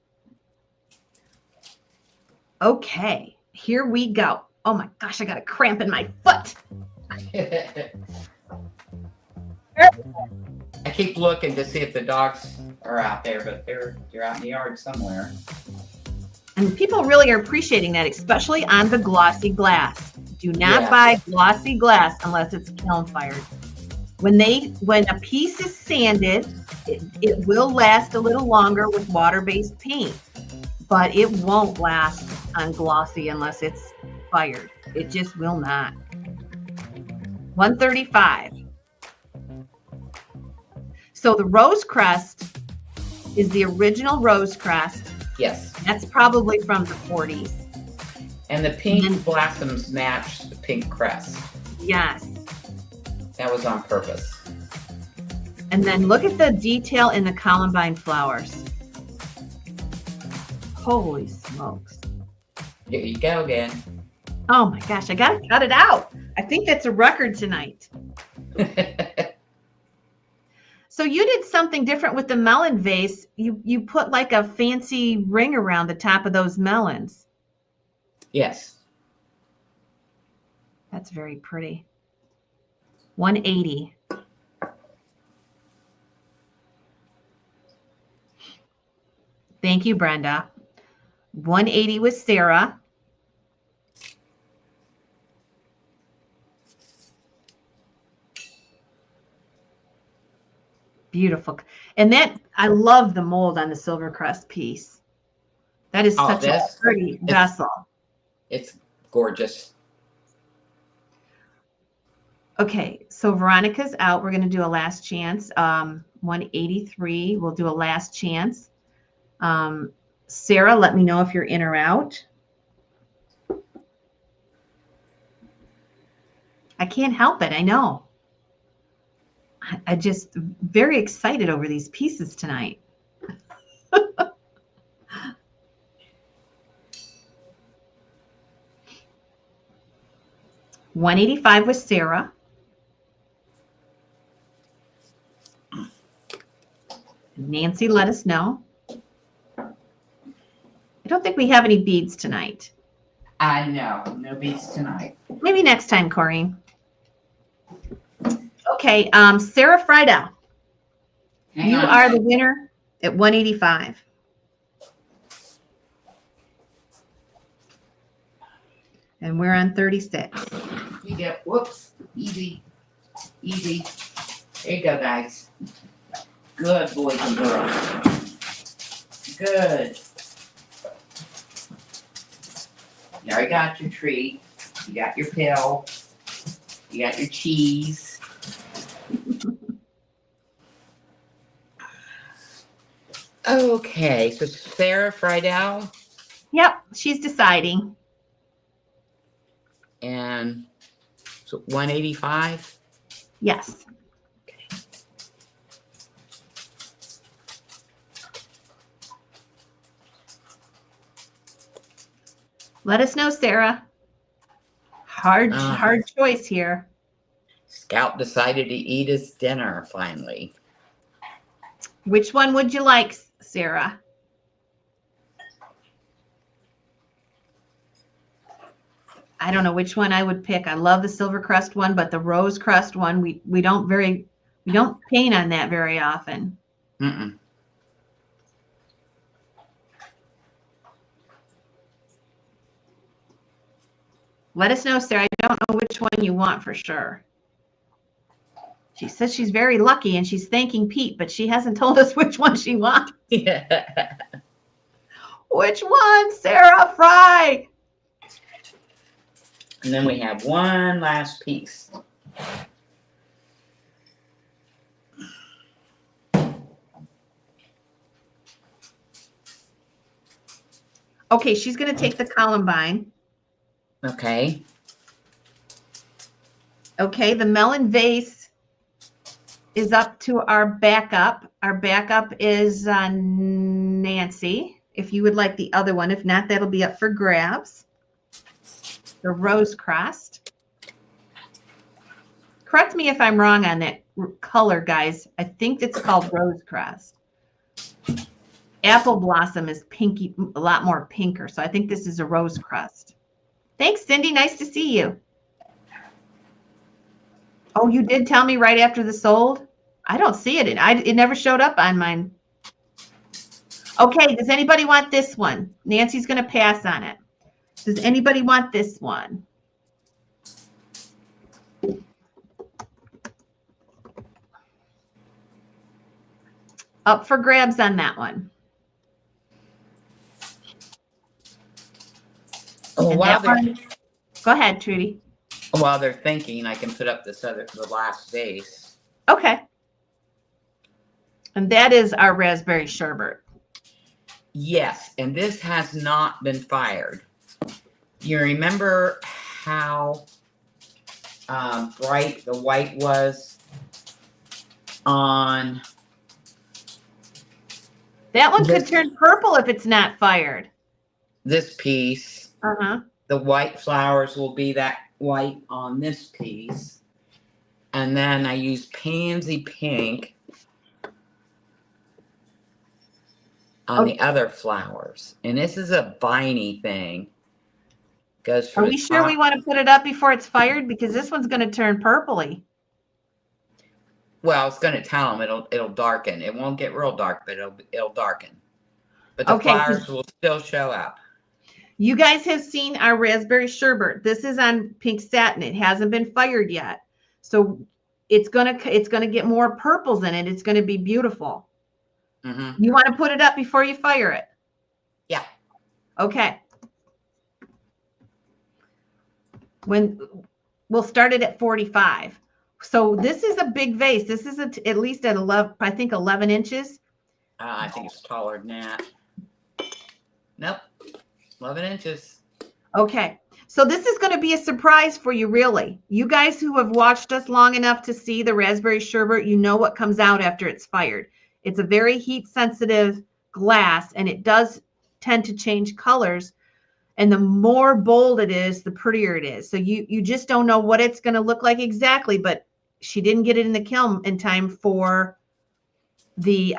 Okay, here we go. Oh my gosh, I got a cramp in my foot. I keep looking to see if the dogs are out there, but they're out in the yard somewhere. And people really are appreciating that, especially on the glossy glass. Do not buy glossy glass unless it's kiln fired. When a piece is sanded, it will last a little longer with water-based paint, but it won't last on glossy unless it's fired. It just will not. 135. So the rose crest is the original rose crest. Yes. That's probably from the 40s. And the pink blossoms match the pink crest. Yes. That was on purpose. And then look at the detail in the columbine flowers. Holy smokes. Here you go again. Oh my gosh, I gotta cut it out. I think that's a record tonight. So you did something different with the melon vase. You put like a fancy ring around the top of those melons. Yes. That's very pretty. 180. Thank you, Brenda. 180 with Sarah. Beautiful. And that, I love the mold on the silver crest piece. That is such a pretty vessel. It's gorgeous. Okay, so Veronica's out. We're going to do a last chance. 183, we'll do a last chance. Sarah, let me know if you're in or out. I can't help it, I know. I just very excited over these pieces tonight. $185 with Sarah. Nancy, let us know. I don't think we have any beads tonight. I know, no beads tonight. Maybe next time, Corrine. Okay, Sarah Friedel, you are the winner at 185. And we're on 36. You get, whoops, easy, easy. There you go, guys. Good boys and girls. Good. Now you got your treat. You got your pill. You got your cheese. Okay, so Sarah Friedel. Yep, she's deciding. And so 185? Yes. Okay. Let us know, Sarah. Hard choice here. Scout decided to eat his dinner finally. Which one would you like, Sarah? I don't know which one I would pick. I love the silver crest one, but the rose crest one, we don't paint on that very often. Mm-mm. Let us know, Sarah. I don't know which one you want for sure. She says she's very lucky and she's thanking Pete, but she hasn't told us which one she wants. Yeah. Which one, Sarah Fry? And then we have one last piece. Okay, she's going to take the columbine. Okay. Okay, the melon vase is up to our backup. Our backup is Nancy. If you would like the other one, if not, that'll be up for grabs. The rose crest. Correct me if I'm wrong on that color, guys. I think it's called rose crest. Apple blossom is pinky, a lot more pinker. So I think this is a rose crest. Thanks, Cindy. Nice to see you. Oh, you did tell me right after the sold? I don't see it. It never showed up on mine. Okay, does anybody want this one? Nancy's going to pass on it. Does anybody want this one? Up for grabs on that one. Oh, Go ahead, Trudy. While they're thinking, I can put up the last vase. Okay. And that is our raspberry sherbet. Yes, and this has not been fired. You remember how bright the white was on... That one could turn purple if it's not fired. This piece. Uh-huh. The white flowers will be that white on this piece. And then I use pansy pink on the other flowers. And this is a viney thing. Goes for Are we sure we want to put it up before it's fired? Because this one's going to turn purpley. Well, it's going to tell them it'll darken. It won't get real dark, but it'll darken. But the flowers will still show up. You guys have seen our raspberry sherbet. This is on pink satin. It hasn't been fired yet. So it's gonna get more purples in it. It's gonna be beautiful. Mm-hmm. You want to put it up before you fire it? Yeah. Okay. We'll start it at 45. So this is a big vase. This is at least at 11, I think 11 inches. I think it's taller than that. Nope. 11 inches. Okay. So this is going to be a surprise for you, really. You guys who have watched us long enough to see the raspberry sherbet, you know what comes out after it's fired. It's a very heat sensitive glass, and it does tend to change colors. And the more bold it is, the prettier it is. So you just don't know what it's going to look like exactly, but she didn't get it in the kiln in time for the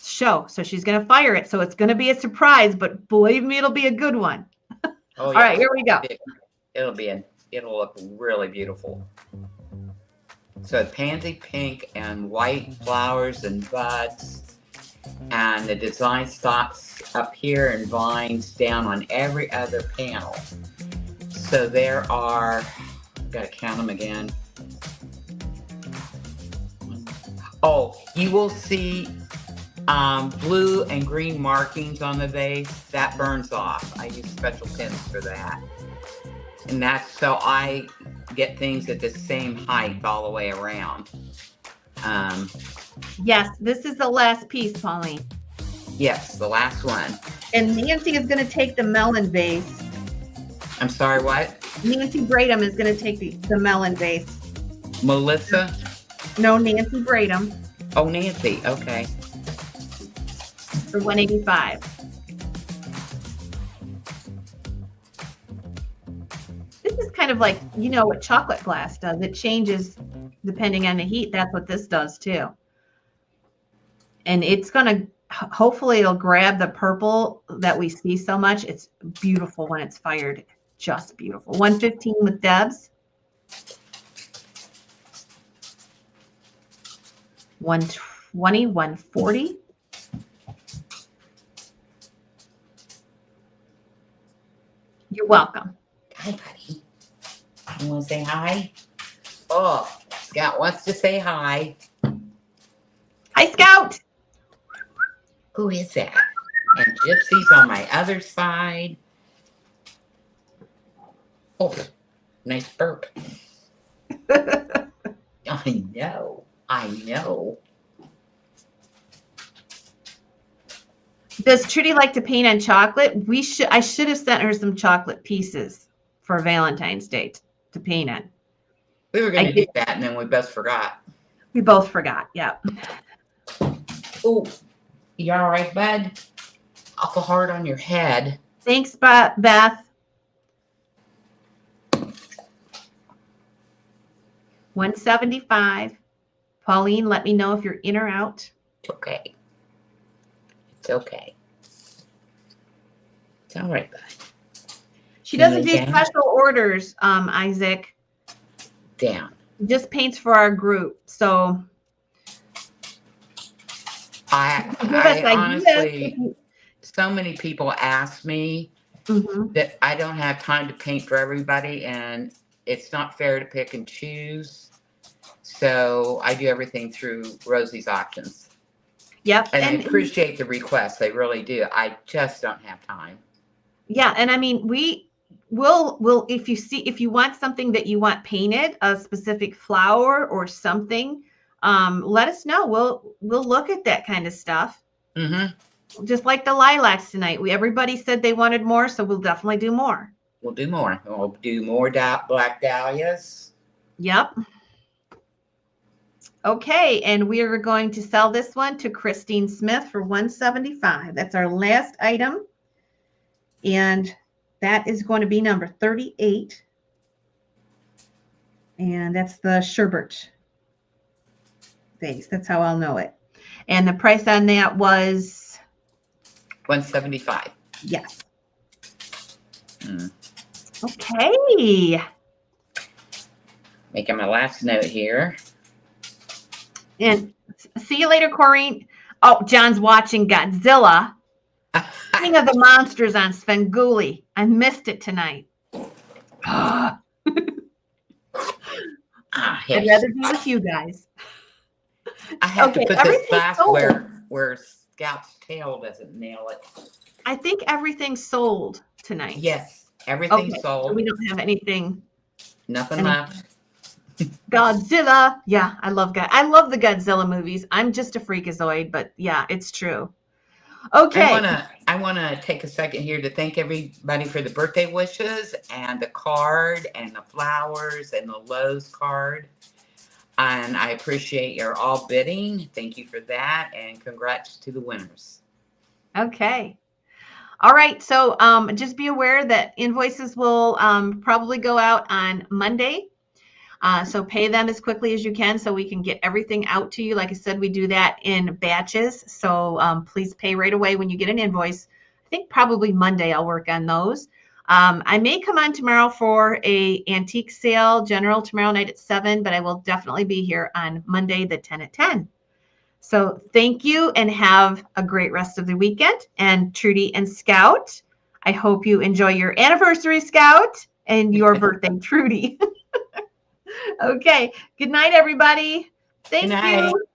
show. So she's going to fire it. So it's going to be a surprise, but believe me, it'll be a good one. Oh, yeah. All right, here we go. It'll look really beautiful. So pansy pink and white flowers and buds, and the design stops up here and vines down on every other panel. So there are, gotta count them again. Oh, you will see blue and green markings on the vase. That burns off. I use special pins for that. And that's so I get things at the same height all the way around. Yes, this is the last piece, Pauline. Yes, the last one. And Nancy is going to take the melon vase. I'm sorry, what? Nancy Bradham is going to take the melon vase. Melissa? No, Nancy Bradham. Oh, Nancy. Okay. For $185. This is kind of like, you know what chocolate glass does. It changes depending on the heat. That's what this does too. And it's going to, hopefully it'll grab the purple that we see so much. It's beautiful when it's fired. Just beautiful. 115 with Debs. 120, 140. You're welcome. Hi, buddy. You want to say hi? Oh, Scout wants to say hi. Hi, Scout. Who is that? And Gypsy's on my other side. Oh, nice burp. I know. I know. Does Trudy like to paint on chocolate? I should have sent her some chocolate pieces for Valentine's Day to paint on. We were going to do that, and then we both forgot. We both forgot. Yep. Oh, you all right, bud? Awful hard on your head. Thanks, Beth. 175. Pauline, let me know if you're in or out. It's okay. It's okay. It's all right, bud. She doesn't do special orders, Isaac. Down. Just paints for our group. So I honestly, so many people ask me that I don't have time to paint for everybody, and it's not fair to pick and choose. So I do everything through Rosie's Auctions. Yep. And I appreciate the requests. They really do. I just don't have time. Yeah. And I mean, we'll if you want something that you want painted, a specific flower or something, let us know. We'll look at that kind of stuff. Just like the lilacs tonight. Everybody said they wanted more, so we'll definitely do more. We'll do more. We'll do more black dahlias. Yep. Okay, and we are going to sell this one to Christine Smith for $175. That's our last item. And that is going to be number 38. And that's the sherbet vase. That's how I'll know it. And the price on that was $175. Yes. Okay. Making my last note here. And see you later, Corrine. Oh, John's watching Godzilla. King of the Monsters on Svengoolie. I missed it tonight. I'd rather do with you guys. I have to put this back where Scout's tail doesn't nail it. I think everything's sold tonight. Yes, everything's sold. So we don't have anything. Nothing left. Godzilla. Yeah, I love the Godzilla movies. I'm just a freakazoid, but yeah, it's true. Okay. I wanna take a second here to thank everybody for the birthday wishes and the card and the flowers and the Lowe's card. And I appreciate your all bidding. Thank you for that, and congrats to the winners. Okay. All right. So just be aware that invoices will probably go out on Monday. So pay them as quickly as you can so we can get everything out to you. Like I said, we do that in batches. So please pay right away when you get an invoice. I think probably Monday I'll work on those. I may come on tomorrow for a antique sale general tomorrow night at 7, but I will definitely be here on Monday, the 10 at 10. So thank you and have a great rest of the weekend. And Trudy and Scout, I hope you enjoy your anniversary, Scout, and your birthday, Trudy. Okay. Good night, everybody. Thank you.